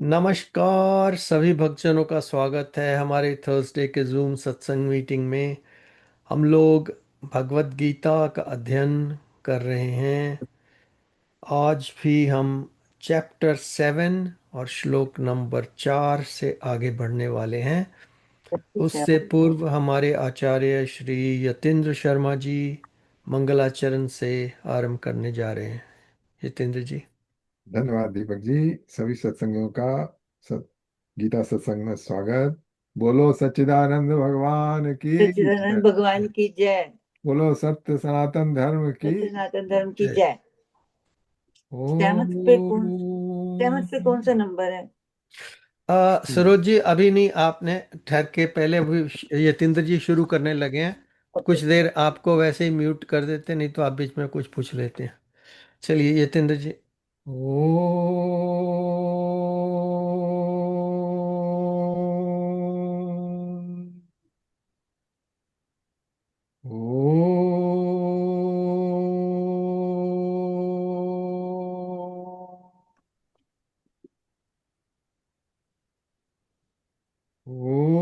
नमस्कार सभी भक्तजनों का स्वागत है हमारे थर्सडे के जूम सत्संग मीटिंग में। हम लोग भगवत गीता का अध्ययन कर रहे हैं। आज भी हम चैप्टर 7 और श्लोक नंबर 4 से आगे बढ़ने वाले हैं। ठीक है। उससे पूर्व हमारे आचार्य श्री यतीन्द्र शर्मा जी मंगलाचरण से आरंभ करने जा रहे हैं। यतीन्द्र जी। धन्यवाद दीपक जी। सभी सत्संगियों का सत, गीता सत्संग में स्वागत। बोलो सच्चिदानंद भगवान की सच्चिदानंद जय। भगवान की जय। बोलो सत्य सनातन धर्म की सत्य सनातन धर्म की जय। जय। ओम। सहमत पे कौन सा नंबर है? सरोज जी अभी नहीं, आपने ठहर के पहले अभी यतीन्द्र जी शुरू करने लगे हैं। ओके। कुछ देर आपको वैसे ही म्यूट कर देते, नहीं तो आप बीच में कुछ पूछ लेते हैं। चलिए यतीन्द्र जी। ओम। ओम। ओम।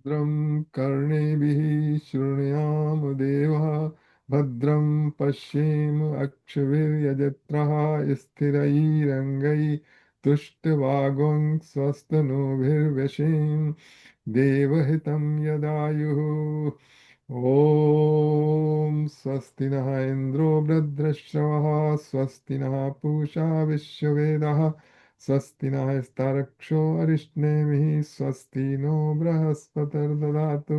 भद्रं कर्णेभिः शृणुयाम देवः। भद्रं पश्येम अक्षभिर्यजत्रः स्थिरैरङ्गैः तुष्टवागुंस्वस्तनूभिर्व्यसेम देवहितं यदायुः। ॐ स्वस्ति नः इन्द्रो वृद्धश्रवः स्वस्ति नः पूषा विश्ववेदः स्वस्ति नस्तारक्षो अरिष्णेमिः स्वस्ति नो बृहस्पतिर्ददातु।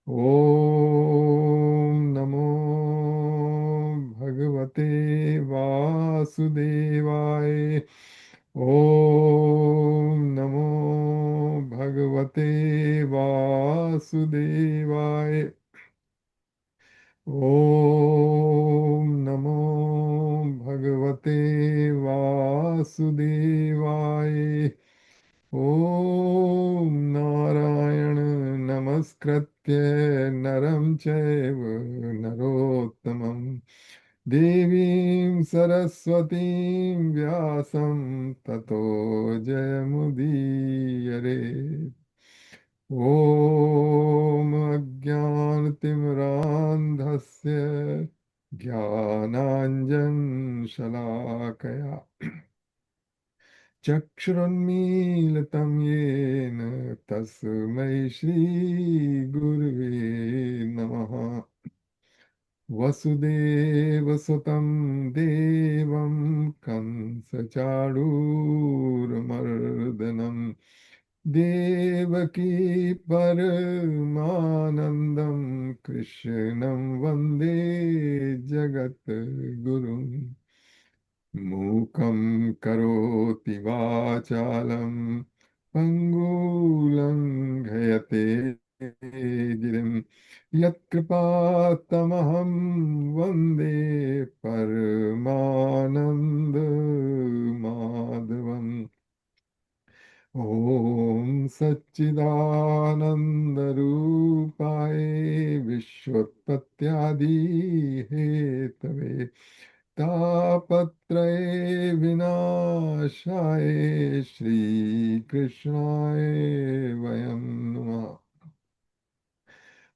ॐ नमो भगवते वासुदेवाय। ॐ नमो भगवते वासुदेवाय। ॐ नमो भगवते वासुदेवाय। ॐ नारायण नमस्कृत्य नरं चैव नरोत्तमं देवीं सरस्वतीं व्यासं ततो जयमुदीरये। ॐ अज्ञानतिमिरान्धस्य ज्ञानाञ्जनशलाकया चक्षुरुन्मीलितं येन तस्मै श्रीगुरुवे नमः। वसुदेवसुतं देवं कंसचाणूरमर्दनं देवकी परमानन्दं कृष्णं वन्दे जगद्गुरुम्। मूकं करोति वाचालं पङ्गुलङ्घयते गिरिं यत्कृपातमहं वन्दे परमानन्दमाधवम्। ॐ सच्चिदानन्दरूपाय विश्वोत्पत्त्यादिहेतवे तापत्रये विनाशाय श्रीकृष्णाय वयं नमः।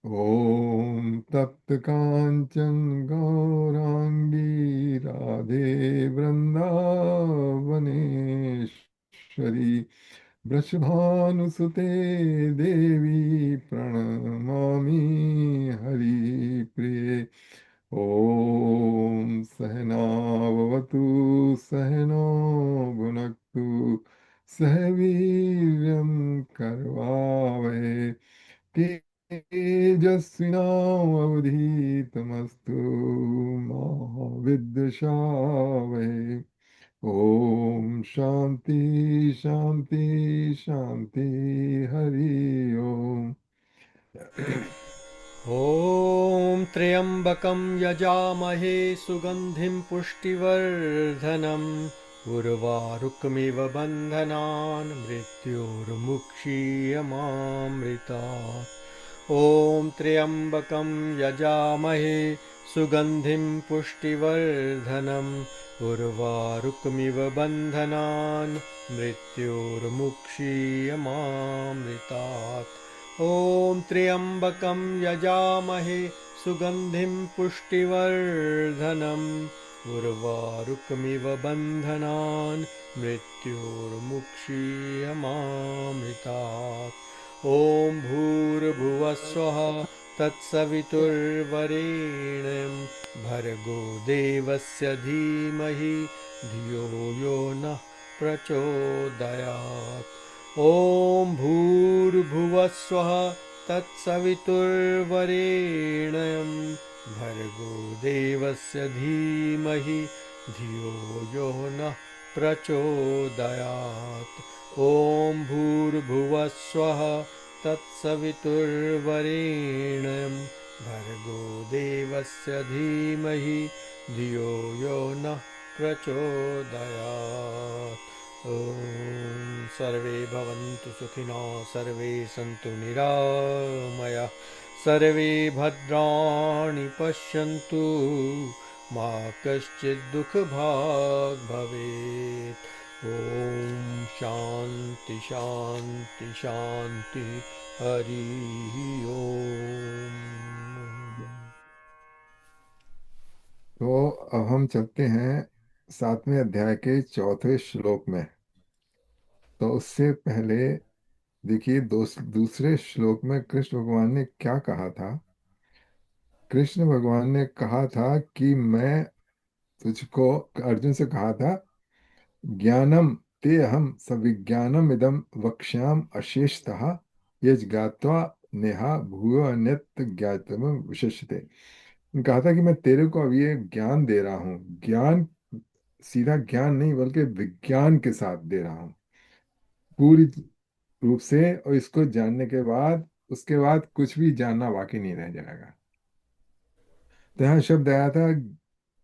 ॐ तप्तकाञ्चन गौराङ्गी राधे वृन्दावनेश्वरी वृषभानुसुते देवी प्रणमामि हरिप्रिये। ॐ सहनाववतु सहनो भुनक्तु सह वीर्यं करवावहै तेजस्विनावधीतमस्तु मा विद्विषावहै। ओम शांति शांति शांति। हरि ओम। ॐ त्र्यम्बकं यजामहे सुगन्धिं पुष्टिवर्धनम् उर्वारुकमिव बन्धनान् मृत्योर्मुक्षीयमामृतात्। ॐ त्र्यम्बकं यजामहे सुगन्धिं पुष्टिवर्धनम् उर्वारुकमिव बन्धनान् मृत्योर्मुक्षीयमामृतात्। ॐ त्र्यम्बकं यजामहे सुगन्धिं पुष्टिवर्धनम् उर्वारुकमिव बन्धनान् मृत्योर्मुक्षीयमामृतात्। ॐ भूर्भुवः स्वः तत्सवितुर्वरेण्यं भर्गो देवस्य धीमहि धियो यो नः प्रचोदयात्। ॐ भूर्भुवः स्वः तत्सवितुर्वरेण्यं भर्गो देवस्य धीमहि धियो यो नः प्रचोदयात्। ॐ भूर्भुवः स्वः तत्सवितुर्वरेण्यं भर्गो देवस्य धीमहि धियो यो नः प्रचोदयात्। ॐ सर्वे भवन्तु सुखिनः, सर्वे सन्तु निरामयाः, सर्वे भद्राणि पश्यन्तु, मा कश्चित् दुःखभाग् भवेत्। ॐ शान्ति शान्ति शान्ति हरि ओम। तो अब हम चलते हैं 7वें अध्याय के 4थे श्लोक में। तो उससे पहले देखिए दूसरे श्लोक में कृष्ण भगवान ने क्या कहा था। कृष्ण भगवान ने कहा था कि मैं तुझको, अर्जुन से कहा था, ज्ञानम ते अहम सविज्ञानम इदम वक्ष्याम अशेषतः यज्ञात्वा नेहा भूयो अन्यत् ज्ञातम विशिष्यते। कहा था कि मैं तेरे को अब ये ज्ञान दे रहा हूँ। ज्ञान सीधा ज्ञान नहीं बल्कि विज्ञान के साथ दे रहा हूँ पूरी रूप से। और इसको जानने के बाद, उसके बाद कुछ भी जानना बाकी नहीं रह जाएगा। तो यहाँ शब्द आया था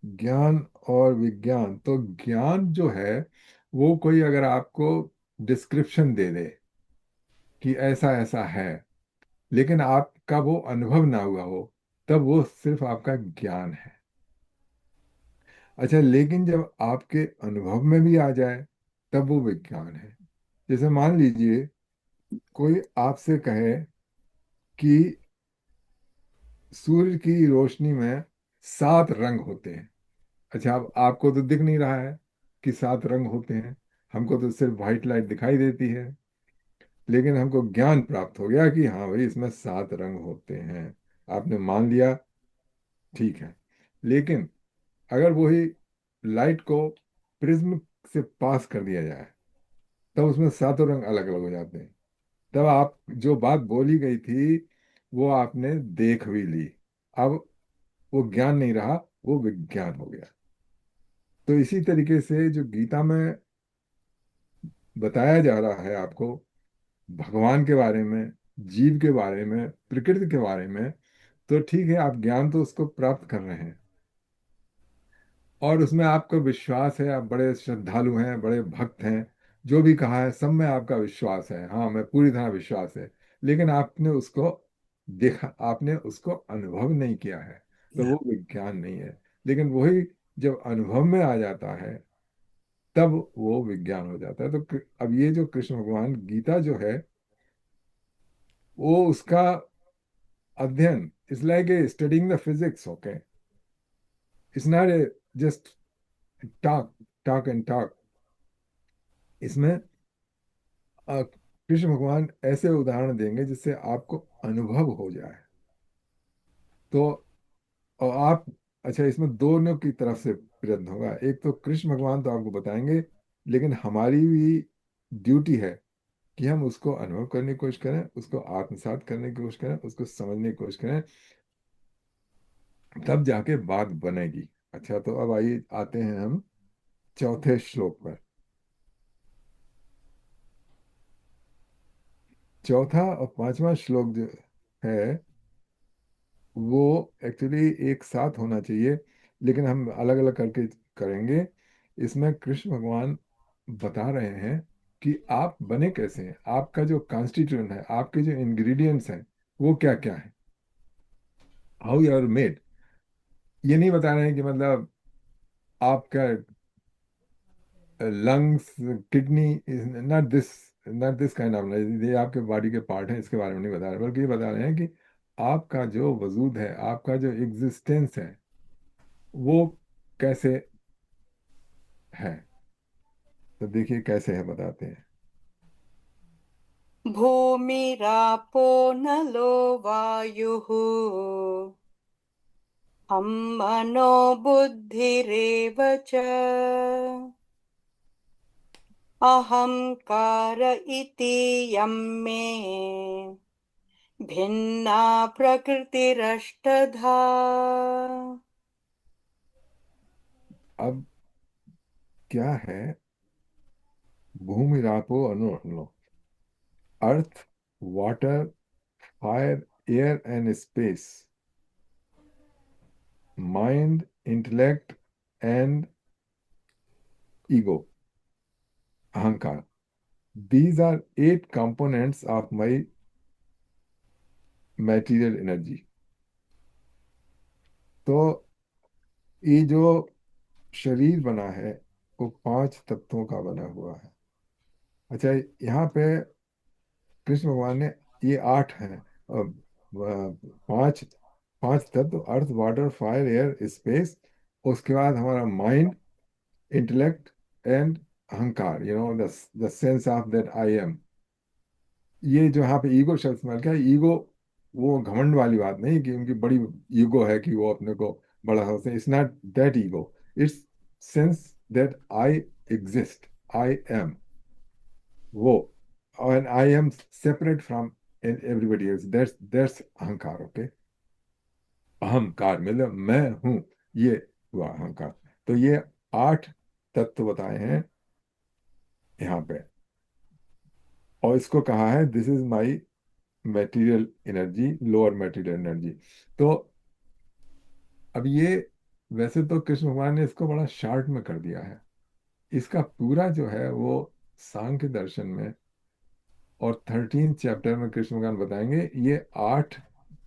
ज्ञान और विज्ञान। तो ज्ञान जो है वो कोई अगर आपको डिस्क्रिप्शन दे दे कि ऐसा ऐसा है, लेकिन आपका वो अनुभव ना हुआ हो, तब वो सिर्फ आपका ज्ञान है। अच्छा, लेकिन जब आपके अनुभव में भी आ जाए तब वो विज्ञान है। जैसे मान लीजिए कोई आपसे कहे कि सूर्य की रोशनी में 7 रंग होते हैं। अच्छा, अब आपको तो दिख नहीं रहा है कि 7 रंग होते हैं, हमको तो सिर्फ व्हाइट लाइट दिखाई देती है। लेकिन हमको ज्ञान प्राप्त हो गया कि हाँ भाई, इसमें 7 रंग होते हैं। आपने मान लिया, ठीक है। लेकिन अगर वही लाइट को प्रिज्म से पास कर दिया जाए, तब उसमें 7 रंग अलग अलग हो जाते हैं। तब आप जो बात बोली गई थी वो आपने देख भी ली। अब वो ज्ञान नहीं रहा, वो विज्ञान हो गया। तो इसी तरीके से जो गीता में बताया जा रहा है आपको, भगवान के बारे में, जीव के बारे में, प्रकृति के बारे में, तो ठीक है, आप ज्ञान तो उसको प्राप्त कर रहे हैं और उसमें आपको विश्वास है, आप बड़े श्रद्धालु हैं, बड़े भक्त हैं, जो भी कहा है सब में आपका विश्वास है, हाँ मैं पूरी तरह विश्वास है। लेकिन आपने उसको देखा, आपने उसको अनुभव नहीं किया है, तो वो विज्ञान नहीं है। लेकिन वही जब अनुभव में आ जाता है तब वो विज्ञान हो जाता है। तो अब ये जो कृष्ण भगवान गीता जो है, वो उसका अध्ययन is like a studying the physics. Okay, it's not a just talk talk and talk. इसमें कृष्ण भगवान ऐसे उदाहरण देंगे जिससे आपको अनुभव हो जाए। तो और आप, अच्छा, इसमें दोनों की तरफ से प्रयत्न होगा। एक तो कृष्ण भगवान तो आपको बताएंगे, लेकिन हमारी भी ड्यूटी है कि हम उसको अनुभव करने की कोशिश करें, उसको आत्मसात करने की कोशिश करें, उसको समझने की कोशिश करें, तब जाके बात बनेगी। अच्छा, तो अब आइए आते हैं हम 4थे श्लोक पर। चौथा और 5वां श्लोक जो है वो एक्चुअली एक साथ होना चाहिए, लेकिन हम अलग अलग करके करेंगे। इसमें कृष्ण भगवान बता रहे हैं कि आप बने कैसे हैं, आपका जो कॉन्स्टिट्यूएंट है, आपके जो इंग्रेडिएंट्स हैं वो क्या क्या है, हाउ यू आर मेड। ये नहीं बता रहे हैं कि मतलब आपका lungs, kidney, not this kind of, ये आपके बॉडी के पार्ट हैं, इसके बारे में नहीं बता रहे, बल्कि ये बता रहे हैं कि आपका जो वजूद है, आपका जो एग्जिस्टेंस है, वो कैसे है। तो देखिए कैसे है, बताते हैं। भूमिरापो नलो वायुः अहं मनो बुद्धिरेव च अहंकार इति यं मे भिन्ना प्रकृतिरष्टधा। अब क्या है? भूमि रापो अनु अनु, earth, water, fire, air and space, mind, intellect and ego, अहंकार। These are 8 components of my material energy. तो ये जो शरीर बना है वो 5 तत्वों का बना हुआ है। अच्छा, यहाँ पे कृष्ण भगवान ने ये 8 हैं, पांच पांच तत्व, अर्थ, वाटर, फायर, एयर, स्पेस, उसके बाद हमारा माइंड, इंटेलेक्ट एंड अहंकार, the sense of that I am. ये जो यहाँ पे ईगो शब्द इस्तेमाल किया, ईगो वो घमंड वाली बात नहीं कि उनकी बड़ी ईगो है कि वो अपने को बड़ा समझते हैं। It's not that ego, its sense that I exist, I am, वो, और I am separate from everybody else, that's अहंकार। ओके, अहंकार मतलब मैं हूं, ये हुआ अहंकार। तो ये 8 तत्व बताए हैं यहाँ पे, और इसको कहा है this is my material energy, lower material energy. तो अब ये, वैसे तो कृष्ण भगवान ने इसको बड़ा शार्ट में कर दिया है। इसका पूरा जो है वो सांख्य दर्शन में और 13 चैप्टर में कृष्ण भगवान बताएंगे। ये 8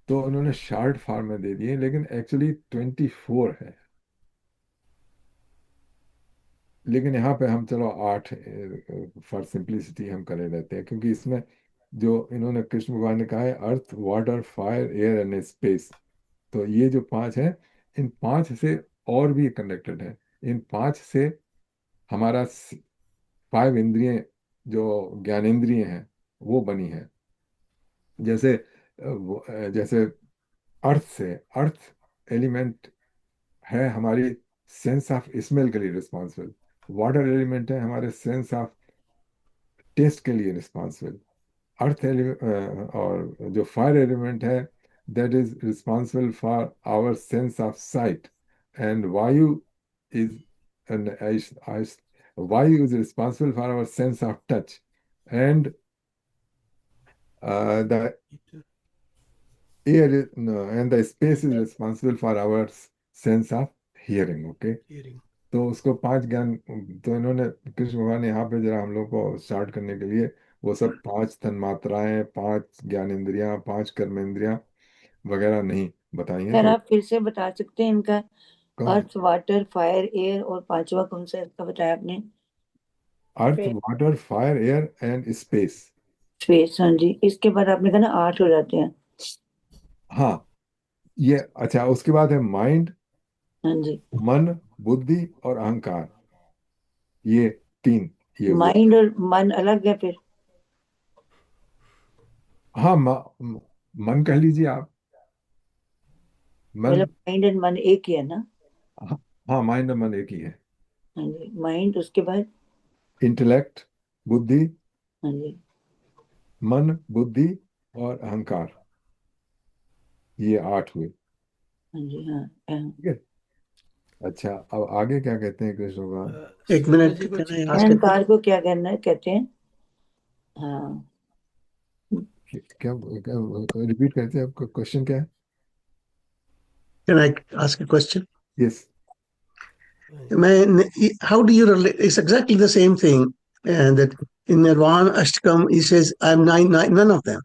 तो उन्होंने शार्ट फॉर्म में दे दिए, लेकिन एक्चुअली 24 है। लेकिन यहाँ पे हम चलो 8 फॉर सिंप्लिसिटी हम करे रहते हैं, क्योंकि इसमें जो इन्होंने कृष्ण भगवान ने कहा है earth, water, fire, air and space, तो ये जो 5 हैं, इन 5 से और भी कनेक्टेड है। इन 5 से हमारा 5 इंद्रियां, जो ज्ञानेंद्रियां हैं, वो बनी है। जैसे जैसे अर्थ से, अर्थ एलिमेंट है हमारी सेंस ऑफ स्मेल के लिए रिस्पॉन्सिबल, वाटर एलिमेंट है हमारे सेंस ऑफ टेस्ट के लिए रिस्पॉन्सिबल, और जो फायर एलिमेंट है that is responsible for our sense of sight, and वायु इज वायु is responsible for our sense of touch, and the air no, and the space is responsible for our sense of hearing. Okay, Hearing. तो उसको 5 ज्ञान, तो इन्होंने कृष्ण भगवान ने यहाँ पे जरा हम लोग को स्टार्ट करने के लिए वो सब 5 तन्मात्राएं, 5 ज्ञानेंद्रियां, 5 कर्मेंद्रियां वगैरह नहीं बताई हैं। सर तो आप फिर से बता सकते हैं इनका? कौन? अर्थ, वाटर, फायर, एयर और पांचवा कौन सा इसका बताया आपने? Earth, water, fire, air and space. Space, हाँ जी। इसके बाद आपने कहा ना 8 हो जाते हैं। हाँ, ये अच्छा, उसके बाद है माइंड, हाँ जी। मन, बुद्धि और अहंकार, ये 3 ये हुए। माइंड और मन अलग है फिर? हाँ, मन कह लीजिए आप, मन। मतलब माइंड एंड मन एक ही है ना? हाँ, हाँ, माइंड और मन एक ही है। हाँ जी, माइंड, उसके बाद? इंटेलेक्ट, बुद्धि, हाँ जी। मन, बुद्धि और अहंकार, ये 8 हुए। हाँ जी, हाँ हाँ। ठीक है। अच्छा, अब आगे क्या कहते हैं कृष्ण भगवान? एक सुधा मिनट, जी को can I ask a अहंकार को क्या कहना है, कहते हैं? हाँ। क्या, रिपीट करते हैं, आपका क्वेश्चन क्या है? can I ask a question? Yes. How do you relate? It's exactly the same thing, and that in Nirvana Ashtakam he says, "I'm none of them."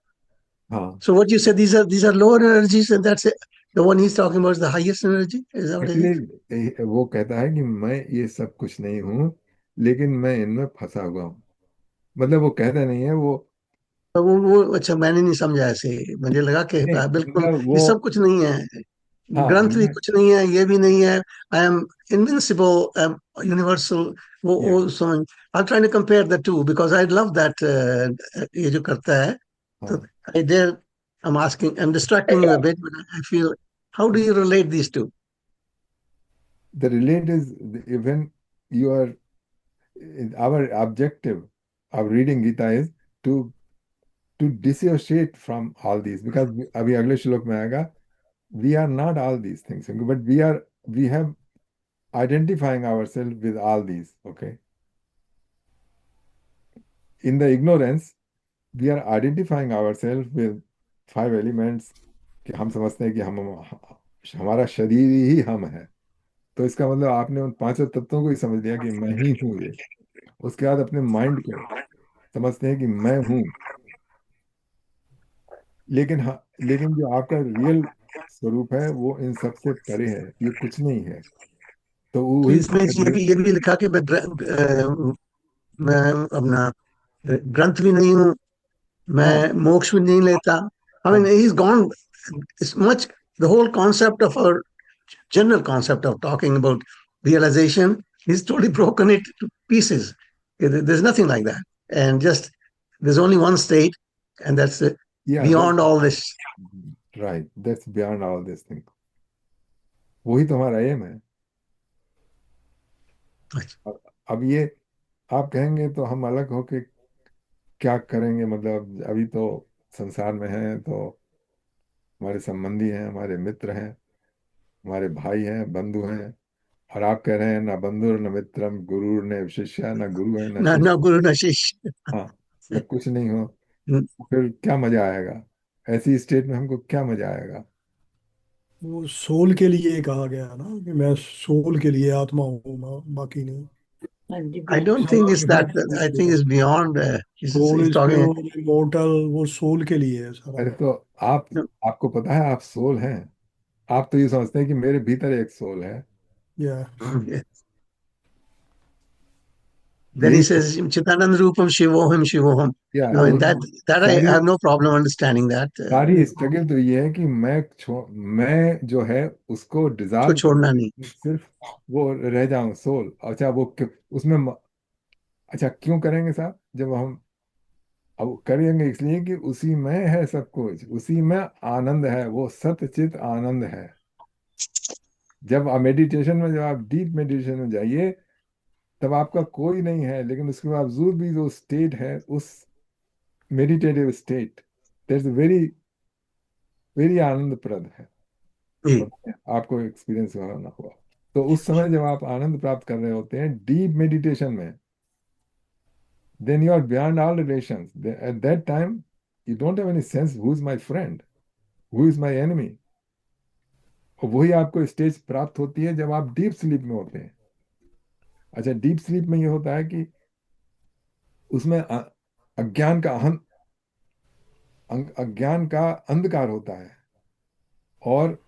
हाँ, So what you said, these are lower energies, and that's it. The one he's talking about is the highest energy. Is that what it is? Actually वो कहता है कि मैं ये सब कुछ नहीं हूँ, लेकिन मैं इनमें फंसा हुआ हूँ। मतलब वो कहता नहीं है वो। तो वो अच्छा, मैंने नहीं समझा ऐसे। मुझे लगा कि नहीं, बिल्कुल मतलब ये वो। सब कुछ नहीं है, हाँ, ग्रंथ भी मैं। कुछ नहीं है, ये भी नहीं है, I am invincible, I am universal. Yeah. वो समझ, I trying to compare the two because I love that, ये जो करता है। तो हाँ। I there, I am asking, I am distracting you a bit, but I feel, how do you relate these two? The relate is when you are, our objective of reading Gita is to dissociate from all these, because अभी अगले श्लोक में आएगा, we are not all these things, but we have identifying ourselves with all these. Okay, in the ignorance we are identifying ourselves with five elements, कि हम समझते हैं कि हम हमारा शरीर ही हम है। तो इसका मतलब आपने उन पांचों तत्वों को ही समझ लिया कि मैं ही हूँ ये। उसके बाद अपने माइंड को समझते हैं कि मैं हूँ। लेकिन हाँ, लेकिन जो आपका रियल स्वरूप है वो इन सबसे परे है, ये कुछ नहीं है। तो तो वही इसमें ये भी लिखा कि मैं अपना ग्रंथ भी नहीं हूँ, हाँ। मैं मोक्ष भी नहीं लेता। I mean, हाँ। he's gone. It's much, the whole concept of our general concept of talking about realization, he's totally broken it to pieces. There's nothing like that. And just, there's only one state, and that's या beyond all this. Right, that's beyond all this thing. वही तो हमारा M है। अब अब ये आप कहेंगे तो हम अलग होके क्या करेंगे, मतलब अभी तो संसार में हैं तो हमारे संबंधी हैं, हमारे मित्र हैं, हमारे भाई हैं, बंधु हैं। और आप कह रहे हैं ना बंधु न मित्रम गुरु ने शिष्य, ना गुरु है ना No, no शिष्य। guru, no shish. हाँ, जब कुछ नहीं हो फिर क्या मजा आएगा? ऐसी स्टेट में हमको क्या मजा आएगा? वो सोल के लिए कहा गया है ना, कि मैं सोल के लिए आत्मा हूँ, बाकी नहीं। हाँ जी, I don't बिल्कुल। think it's that. I think it's beyond. Soul He's is talking. Pure immortal, वो सोल के लिए है सारा। अरे तो आप आपको पता है आप सोल हैं। आप तो ये समझते हैं कि मेरे भीतर एक सोल है। या Then he यही तो। says, Chitanand Rupam Shivoham Shivoham. क्या I mean, वो that I सारी have no problem understanding that. सारी स्ट्रगल तो ये है कि मैं जो है उसको उसको डिजॉल्व छोड़ना नहीं। कर सिर्फ वो रह जाऊं सोल। अच्छा वो उसमें अच्छा क्यों करेंगे साहब? जब हम अब करेंगे इसलिए कि उसी में है सब कुछ, उसी में आनंद है, वो सत चित आनंद है। जब आप मेडिटेशन में, जब आप डीप मेडिटेशन में जाइए तब आपका कोई नहीं है, लेकिन उसके बावजूद भी जो स्टेट है उस meditative state, that's very very आनंदप्रद है। जी। पता है आपको एक्सपीरियंस हुआ ना हुआ। तो उस समय जब आप आनंद प्राप्त कर रहे होते हैं डीप मेडिटेशन में, then you are beyond all relations. At that time you don't have any sense who is my friend, who is my enemy। और वही आपको स्टेज प्राप्त होती है जब आप डीप स्लीप में होते हैं। अच्छा, डीप स्लीप में ये होता है कि उसमें अज्ञान का अज्ञान का अंधकार होता है। और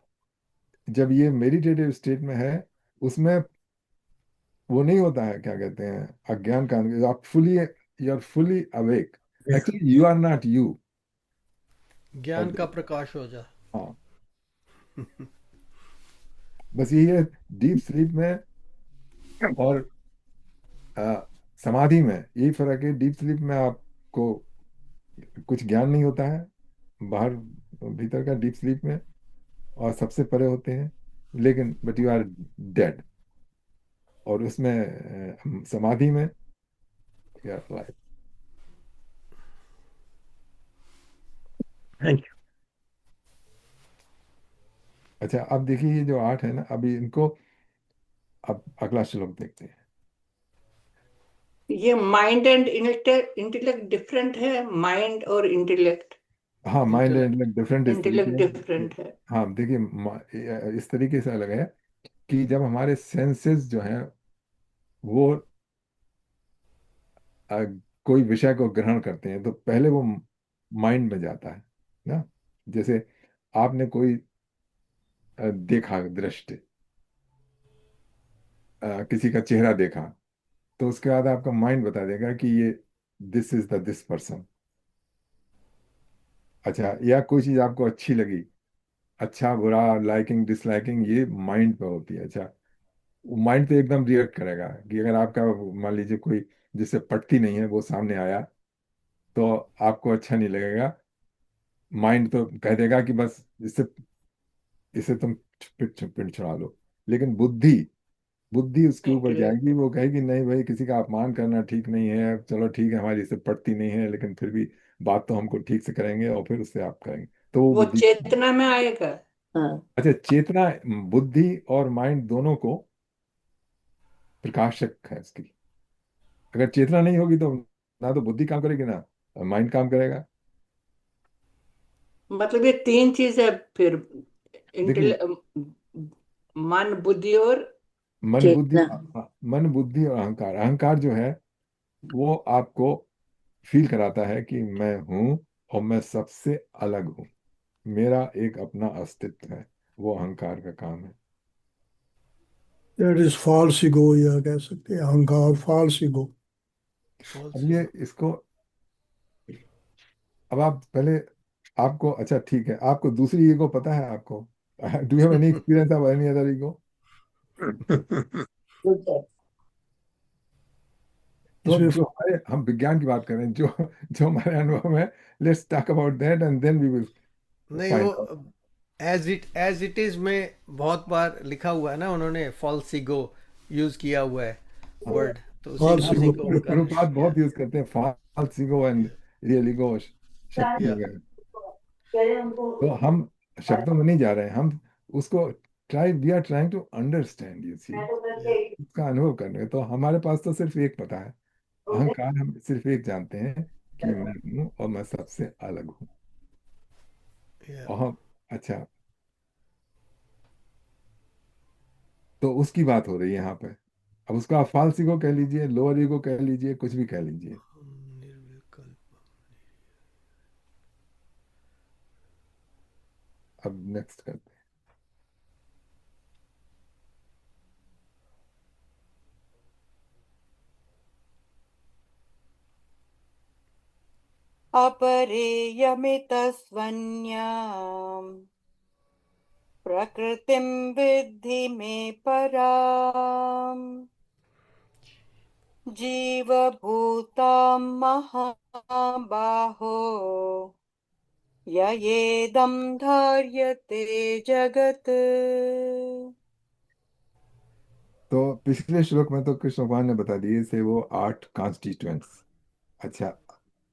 जब ये मेडिटेटिव स्टेट में है उसमें वो नहीं होता है, क्या कहते हैं, अज्ञान का आप fully, you are fully awake. Actually you are not you. ज्ञान का प्रकाश हो जा। हाँ, बस यही है डीप स्लीप में और अ, समाधि में यही फर्क है। डीप स्लीप में आपको कुछ ज्ञान नहीं होता है बाहर, भीतर का डीप स्लीप में, और सबसे परे होते हैं, लेकिन बट यू आर डेड। और उसमें समाधि में यू आर लाइव। थैंक अच्छा, अब देखिए ये जो आठ है ना, अभी इनको अब अगला श्लोक देखते हैं। ये माइंड एंड इंटेलेक्ट डिफरेंट है, माइंड और इंटेलेक्ट। हाँ, mind and intellect. Intellect different इस तरीके इंटेलेक्ट हैं। डिफरेंट है। हाँ देखिए, इस तरीके से अलग है कि जब हमारे सेंसेस जो हैं वो अ, कोई विषय को ग्रहण करते हैं तो पहले वो माइंड में जाता है ना। जैसे आपने कोई देखा दृष्टि, किसी का चेहरा देखा, तो उसके बाद आपका माइंड बता देगा कि ये this is the this person. अच्छा, या कोई चीज आपको अच्छी लगी, अच्छा बुरा, लाइकिंग डिसलाइकिंग, ये माइंड पे होती है। अच्छा, माइंड तो एकदम रिएक्ट करेगा कि अगर आपका, मान लीजिए कोई जिससे पटती नहीं है वो सामने आया, तो आपको अच्छा नहीं लगेगा। माइंड तो कह देगा कि बस इससे इसे तुम पिट पिट छुड़ा लो। लेकिन बुद्धि, बुद्धि उसके ऊपर इंटेलेक्ट। जाएगी, वो कहेगी नहीं भाई, किसी का अपमान करना ठीक नहीं है, चलो ठीक है हमारी इससे पटती नहीं है, लेकिन फिर भी बात तो हमको ठीक से करेंगे और फिर उससे आप करेंगे, तो वो वो बुद्धि। चेतना में आएगा। हाँ। अच्छा, चेतना, बुद्धि और माइंड दोनों को प्रकाशक है इसकी। अगर चेतना नहीं होगी तो ना तो बुद्धि काम करेगी ना माइंड काम करेगा। मतलब ये तीन चीज है फिर, देखिए, इंटेले मन, बुद्धि और मन बुद्धि, चेतना। मन बुद्धि और अहंकार। अहंकार जो है वो आपको फील कराता है कि मैं हूं और मैं सबसे अलग हूं, मेरा एक अपना अस्तित्व है। वो अहंकार का काम है। दैट इज फॉल्स ईगो, या कह सकते हैं अहंकार, फॉल्स ईगो। फॉल्स अब ये ईगो। इसको, अब आप पहले, आपको, अच्छा ठीक है, आपको दूसरी ईगो पता है आपको? Do have any experience of any other ego? Good है। तो इसमें जो हमारे, हम विज्ञान की बात कर रहे हैं, जो जो हमारे अनुभव में, let's talk about that and then we will नहीं, वो find out. As it is में बहुत बार लिखा हुआ है ना, उन्होंने फॉल्स ईगो यूज किया हुआ है वर्ड, तो उसी फॉल्स उसी ईगो। को उनका प्रभुपाद बहुत यूज करते हैं false ego and real ego, शक्ति या वगैरह। कह रहे हैं उनको। तो हम शब्दों में नहीं जा रहे हैं, हम उसको try, we are trying to understand, you see, मैं तो या करके उसका अनुभव कर रहे हैं। तो हमारे पास तो सिर्फ एक पता है, अहंकार, हम सिर्फ एक जानते हैं कि मैं हूँ और मैं सबसे अलग हूँ। या और हम, अच्छा, तो उसकी बात हो रही है यहाँ पे। अब उसको आप फाल्स ईगो कह लीजिए, लोअर ईगो कह लीजिए, कुछ भी कह लीजिए। निर्विकल्प। अब नेक्स्ट करते अपरेयमितस्वन्याम् प्रकृतिं विद्धि मे पराम् जीवभूतां महाबाहो ययेदं धार्यते जगत्। तो पिछले श्लोक में तो कृष्ण भगवान ने बता दिए थे वो 8 कॉन्स्टिट्यूएंट्स। अच्छा,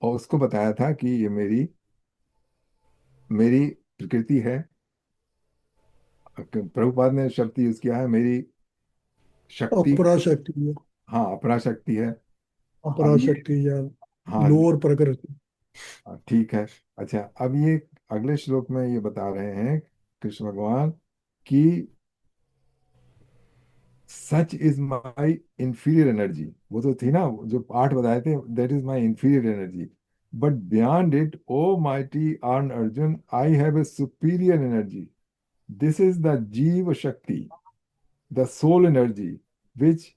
और उसको बताया था कि ये मेरी मेरी प्रकृति है। प्रभुपाद ने शब्द यूज किया है, मेरी शक्ति, अपराशक्ति है। हाँ अपराशक्ति है। अब ये, अपराशक्ति या हाँ, लोअर प्रकृति। ठीक है। अच्छा, अब ये अगले श्लोक में ये बता रहे हैं कृष्ण भगवान कि such is my inferior energy. वो तो थी ना, जो 8 बताए थे, that is my inferior energy. But beyond it, o mighty अर्न Arjun, I have a superior energy. This is the जीव शक्ति, the soul energy, which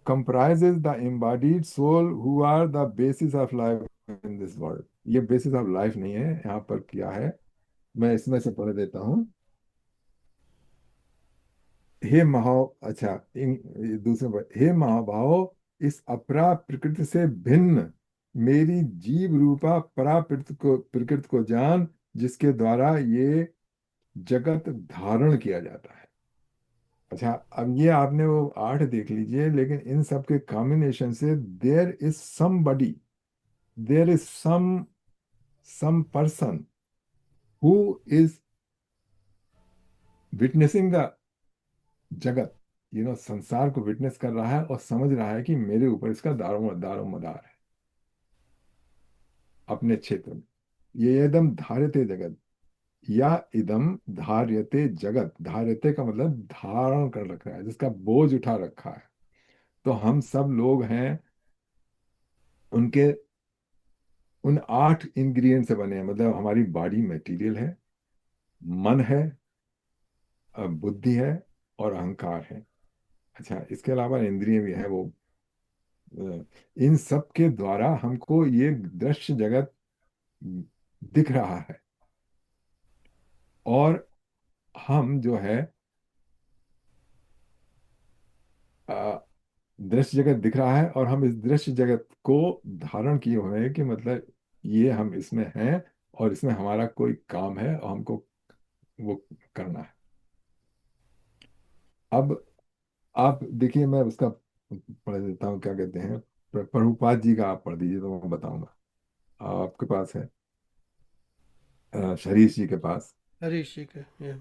comprises the embodied soul who are the basis of life in this world। ये basis of life नहीं है यहाँ पर, क्या है, मैं इसमें से पढ़ देता हूँ। हे महाव, अच्छा, दूसरे पर, हे महाभाव, इस अपरा प्रकृति से भिन्न मेरी जीव रूपा परा प्रकृति को जान, जिसके द्वारा ये जगत धारण किया जाता है। अच्छा, अब ये आपने वो 8 देख लीजिए, लेकिन इन सब के कॉम्बिनेशन से there is somebody, there is some person who is witnessing the जगत, संसार को विटनेस कर रहा है और समझ रहा है कि मेरे ऊपर इसका दारो मदार है अपने क्षेत्र में। ये एकदम धार्यते जगत, या इदम धार्यते जगत, धार्यते का मतलब धारण कर रखा है, जिसका बोझ उठा रखा है। तो हम सब लोग हैं उनके, उन 8 इंग्रेडिएंट से बने हैं। मतलब हमारी बॉडी मटेरियल है, मन है, बुद्धि है और अहंकार है। अच्छा, इसके अलावा इंद्रिय भी है वो। इन सब के द्वारा हमको ये दृश्य जगत दिख रहा है, और हम जो है दृश्य जगत दिख रहा है, और हम इस दृश्य जगत को धारण किए हुए हैं कि मतलब ये हम इसमें हैं, और इसमें हमारा कोई काम है और हमको वो करना है। अब आप देखिए, मैं उसका पढ़ देता हूँ, क्या कहते हैं, प्रभुपाद जी का आप पढ़ दीजिए तो मैं बताऊंगा। आपके पास है, शरीष जी के पास। हरीश जी के ये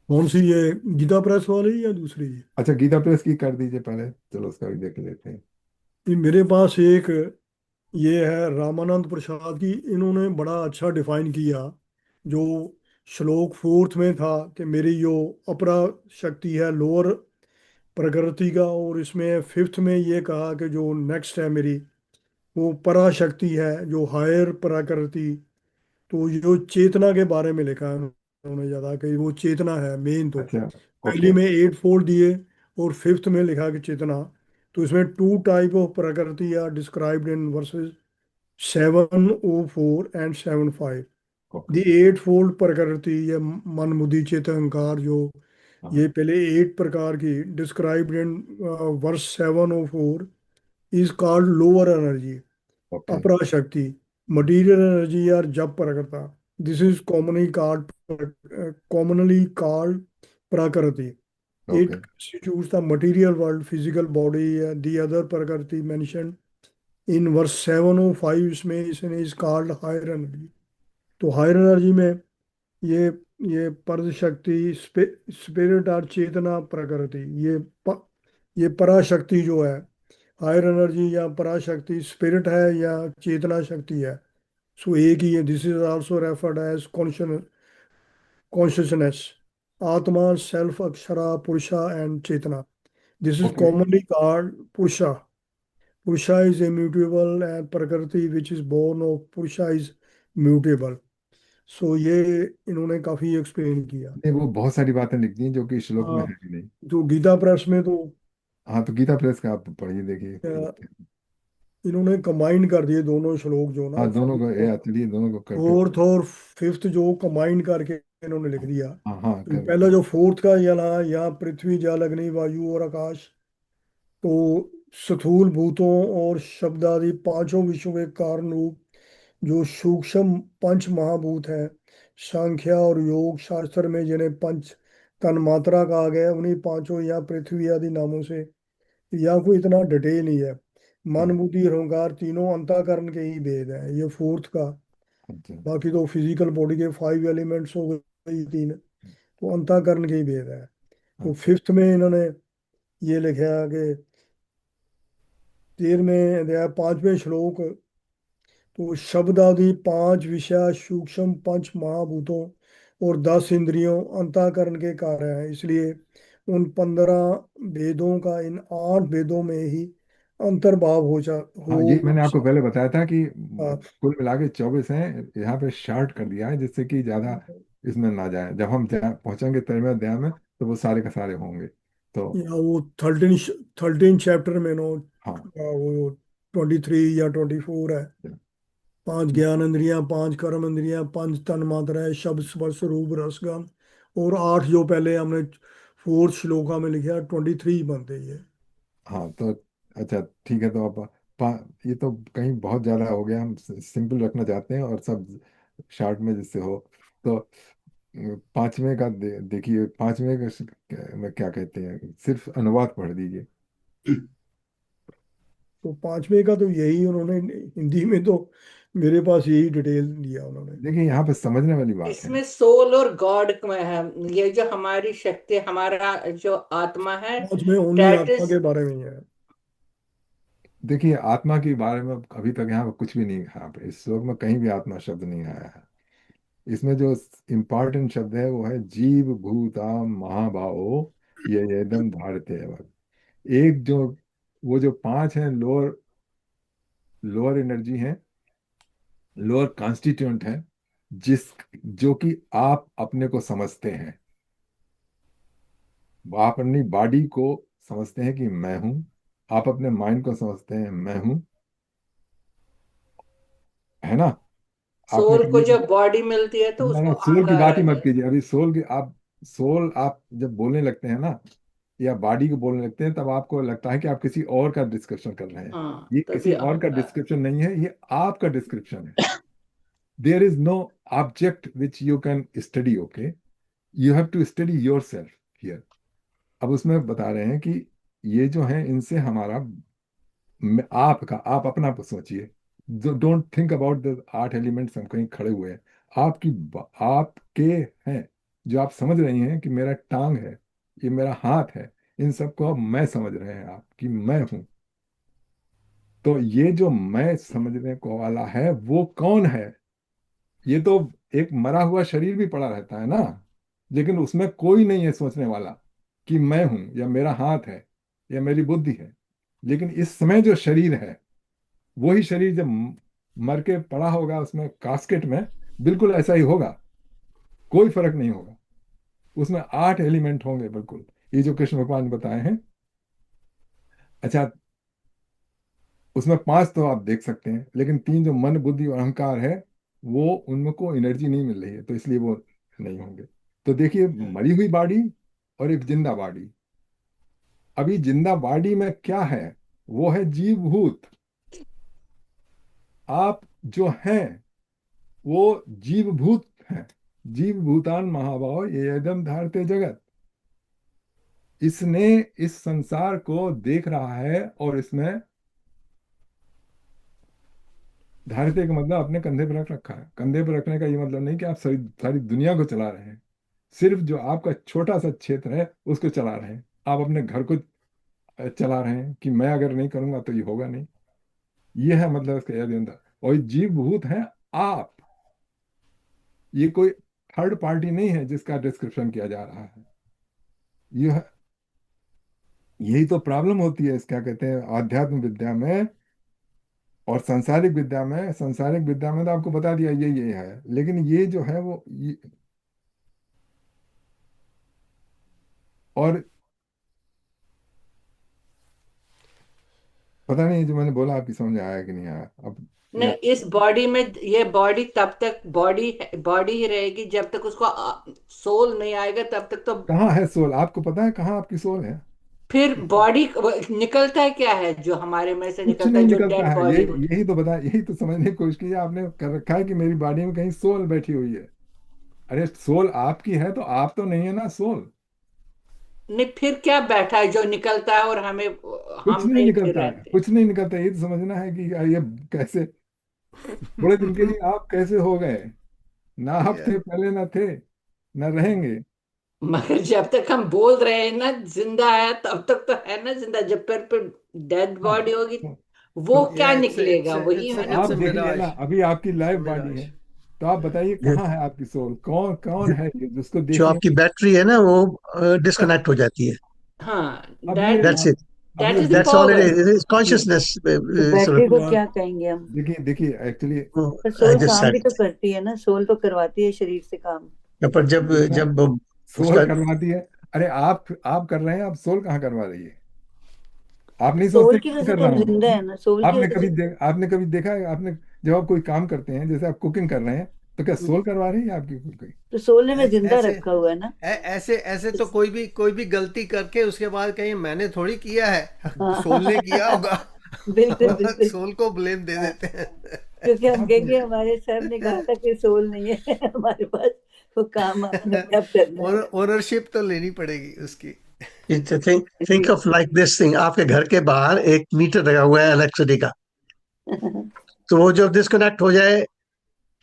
कौन सी, ये गीता प्रेस वाली या दूसरी? अच्छा, गीता प्रेस की कर दीजिए पहले, चलो उसका भी देख लेते हैं। ये मेरे पास एक ये है रामानंद प्रसाद की, इन्होंने बड़ा अच्छा डिफाइन किया। जो श्लोक फोर्थ में था कि मेरी जो अपरा शक्ति है लोअर प्रकृति का, और इसमें फिफ्थ में ये कहा कि जो नेक्स्ट है मेरी वो पराशक्ति है जो हायर प्रकृति। तो जो चेतना के बारे में लिखा है उन्होंने ज्यादा कि वो चेतना है मेन। तो अच्छा। पहली ओके। में एट फोल्ड दिए और फिफ्थ में लिखा कि चेतना। तो इसमें टू टाइप ऑफ प्रकृति are described in verses 704 and 75। Okay. The eightfold प्रकृति, ये मन बुद्धि चित्त अहंकार, जो हाँ। ये पहले 8 प्रकार की described in verse 704 is called lower energy, okay. अपरा शक्ति। मटीरियल एनर्जी आर जप प्रकृता, this is commonly called prakriti. It okay. constitutes the material world, physical body. The other prakriti mentioned in verse 705 इसमें इसने is called higher energy. तो higher energy में ये ये परद शक्ति, स्पिरिट और चेतना प्रकृति, ये पराशक्ति जो है, हायर एनर्जी या पराशक्ति स्पिरिट है या चेतना शक्ति है। सो एक ही है। This is also referred as consciousness, आत्मा, सेल्फ, अक्षरा, पुरुषा एंड चेतना। This is okay. Commonly called पुरुषा। पुरुषा इज इम्यूटेबल एंड प्रकृति विच इज बोर्न ऑफ पुरुषा इज म्यूटेबल। सो ये इन्होंने काफी एक्सप्लेन किया। नहीं, वो बहुत सारी बातें लिख दी हैं जो कि श्लोक में हाँ, है भी नहीं। जो गीता प्रेस में तो हाँ, तो गीता प्रेस का आप पढ़िए, देखिए अ, देखते हैं। इन्होंने कंबाइन कर दिए दोनों श्लोक जो ना, हाँ, दोनों को, चलिए दोनों को करके। फोर्थ और फिफ्थ जो कंबाइन करके इन्होंने लिख दिया। हाँ हाँ, तो पहला जो फोर्थ का यहाँ पृथ्वी जल अग्नि वायु और आकाश, तो स्थूल भूतों और शब्द आदि पांचों विश्वों के कारण रूप जो सूक्ष्म पंच महाभूत है, सांख्या और योग शास्त्र में जिन्हें पंच तन मात्रा कहा गया है, उन्हीं पांचों या पृथ्वी आदि नामों से। या कोई इतना डिटेल ही है। हाँ। मन बुद्धि अहंकार तीनों अंतःकरण के ही भेद है, ये फोर्थ का। अच्छा। बाकी तो फिजिकल बॉडी के 5 एलिमेंट्स हो गई तीन, तो अंतःकरण के ही भेद है। तो अच्छा। फिफ्थ में इन्होंने ये लिखा कि 13वें अध्याय 5वें श्लोक, तो शब्द आदि पांच विषय सूक्ष्म पंच महाभूतों और 10 इंद्रियों अंतःकरण के कार्य हैं, इसलिए उन 15 भेदों का इन 8 भेदों में ही अंतर्भाव हाँ, ये मैंने आपको हो। पहले बताया था कि हाँ, कुल मिला के 24 हैं। यहाँ पे शार्ट कर दिया है जिससे कि ज्यादा इसमें ना जाए। जब हम पहुंचेंगे 13वें अध्याय में तो वो सारे के सारे होंगे। तो या वो 13 चैप्टर में नो, हाँ। वो 23 या 24 है। पांच ज्ञान इंद्रियां, पांच कर्म इंद्रियां, पांच तन मात्राएं, शब्द स्पर्श रूप रसगंध, और 8 जो पहले हमने फोर्थ श्लोका में लिखा 23 बनते ये। हाँ, तो अच्छा, ठीक है। तो अब ये तो कहीं बहुत ज्यादा हो गया, हम सिंपल रखना चाहते हैं और सब शार्ट में जिससे हो। तो पांचवें का देखिए, पांचवें में क्या कहते हैं, सिर्फ अनुवाद पढ़ दीजिए। तो पांचवे का तो यही उन्होंने हिंदी में तो मेरे पास यही डिटेल दिया उन्होंने। देखिए, यहाँ पे समझने वाली बात है। इसमें सोल और गॉड में है, ये जो हमारी शक्ति, हमारा जो आत्मा है, पांचवे ओनली डेट आत्मा इज। के बारे में ही है। देखिए, आत्मा के बारे में अभी तक यहाँ पे कुछ भी नहीं है, इस श्लोक में कहीं भी आत्मा शब्द नहीं आया है। इसमें जो इम्पोर्टेंट शब्द है वो है जीव भूता महाबाहो, ये एकदम भारत है। एक जो, वो जो पांच हैं, लोअर लोअर एनर्जी है, लोअर कॉन्स्टिट्यूएंट है, जिस जो कि आप अपने को समझते हैं। आप अपनी बॉडी को समझते हैं कि मैं हूं, आप अपने माइंड को समझते हैं मैं हूं, है ना। आपने सोल को कभी, जब बॉडी मिलती है तो उसको मैंने सोल की अहंकार बात आ ही मत जाए। कीजिए अभी। सोल की आप, सोल आप जब बोलने लगते हैं ना, या बॉडी को बोलने लगते हैं, तब आपको लगता है कि आप किसी और का डिस्क्रिप्शन कर रहे हैं। हाँ, ये तभी किसी और का अहंकार। डिस्क्रिप्शन नहीं है, ये आपका डिस्क्रिप्शन है। There is no object which you can study, okay, you have to study yourself here. अब उसमें बता रहे हैं कि ये जो है इनसे हमारा, आपका, आप अपना सोचिए। Don't think about the 8 elements हम कहीं खड़े हुए हैं। आपके हैं, जो आप समझ रही हैं कि मेरा टांग है, ये मेरा हाथ है, इन सबको अब मैं समझ रहे हैं आप कि मैं हूं। तो ये जो मैं समझने को वाला है वो कौन है? ये तो एक मरा हुआ शरीर भी पड़ा रहता है ना, लेकिन उसमें कोई नहीं है सोचने वाला कि मैं हूं, या मेरा हाथ है, या मेरी बुद्धि है। लेकिन इस समय जो शरीर है, वही शरीर जब मर के पड़ा होगा उसमें कास्केट में, बिल्कुल ऐसा ही होगा, कोई फर्क नहीं होगा। उसमें 8 एलिमेंट होंगे बिल्कुल, ये जो कृष्ण भगवान ने बताए हैं। अच्छा, उसमें 5 तो आप देख सकते हैं, लेकिन 3 जो मन बुद्धि और अहंकार है, वो उनको एनर्जी नहीं मिल रही है, तो इसलिए वो नहीं होंगे। तो देखिए, मरी हुई बॉडी और एक जिंदा बॉडी। अभी जिंदा बॉडी में क्या है? वो है जीव भूत। आप जो हैं वो जीव भूत हैं। जीव भूतान महाभाव ये एकदम धारते जगत। इसने इस संसार को देख रहा है, और इसमें धारते का मतलब अपने कंधे पर रख रखा है। कंधे पर रखने का ये मतलब नहीं कि आप सारी सारी दुनिया को चला रहे हैं। सिर्फ जो आपका छोटा सा क्षेत्र है उसको चला रहे हैं। आप अपने घर को चला रहे हैं कि मैं अगर नहीं करूंगा तो ये होगा नहीं। ये है मतलब इसका यह अंदर। और ये जीव भूत है आप। ये कोई थर्ड पार्टी नहीं है जिसका डिस्क्रिप्शन किया जा रहा है। यह, यही तो प्रॉब्लम होती है इस, क्या कहते हैं, आध्यात्म विद्या में और सांसारिक विद्या में। सांसारिक विद्या में तो आपको बता दिया ये है, लेकिन ये जो है वो और पता नहीं जो मैंने बोला आपकी समझ में आया कि नहीं आया अब, नहीं, या इस बॉडी में ये बॉडी तब तक बॉडी बॉडी ही रहेगी जब तक उसको सोल नहीं आएगा, तब तक तो। कहाँ है सोल? आपको पता है कहाँ आपकी सोल है? फिर बॉडी निकलता है क्या है जो हमारे में से कुछ निकलता नहीं है, जो निकलता डेड है। बॉडी होती यही तो बता, यही तो समझने की कोशिश की है आपने, कर रखा है कि मेरी बॉडी में कहीं सोल बैठी हुई है। अरे सोल आपकी है तो आप तो नहीं है ना सोल। है। नहीं, फिर क्या बैठा है जो निकलता है और हमें, कुछ हम नहीं नहीं फिर निकलता है, रहते। कुछ नहीं निकलता। ये तो समझना है कि ये कैसे, थोड़े दिन के लिए आप कैसे हो गए? ना आप Yeah. थे पहले, ना थे, ना रहेंगे। मगर जब तक हम बोल रहे हैं ना जिंदा है, तब तक तो है ना जिंदा। जब फिर डेड हाँ, बॉडी होगी, तो, वो तो क्या Yeah, निकलेगा? वही तो है ना। it's आप a देख लीजिए ना, mirage. अभी आपकी लाइव बॉडी Mirage. है, तो आप बताइए ये- कहाँ है आपकी सोल? कौन कौन है ये जिसको जो देखें? आपकी बैटरी है ना वो डिस्कनेक्ट हो जाती है। हाँ, अब ये दैट दैट्स इट। अब दैट ये is the that's all power. It is, ये कॉन्शियसनेस तो sort बैटरी को Yeah. क्या कहेंगे हम? देखिए देखिए एक्चुअली, पर of, I सोल just काम said भी तो करती है ना, सोल तो करवाती है शरीर से काम। पर जब देखना, जब सोल उसका करवाती है। अरे आप कर रहे हैं, आप सोल कहाँ करवा रही है? आप नहीं सोल सोचते की कि मैं वजह से कर तो रहा हम जिंदा हूँ? है ना, सोल की वजह से। आपने कभी देखा है? आपने जब आप कोई काम करते हैं, जैसे आप कुकिंग कर रहे हैं, तो क्या सोल करवा रही है आपकी कुकिंग? तो सोल ने में जिंदा ऐसे रखा हुआ है ना। ऐसे ऐसे तो कोई भी गलती करके उसके बाद कहीं मैंने थोड़ी किया है, सोल ने हाँ। किया होगा। बिल्कुल बिल्कुल। सोल को ब्लेम दे हाँ, देते हैं। क्योंकि हम आप कहेंगे हमारे सर ने कहा था कि सोल नहीं है हमारे पास, वो काम आपने अब करना है। ओनरशिप तो लेनी पड़ेगी उसकी। Think of like this thing, आपके घर के बाहर एक मीटर लगा हुआ है इलेक्ट्रिसिटी का, तो वो जब डिस्कनेक्ट हो जाए,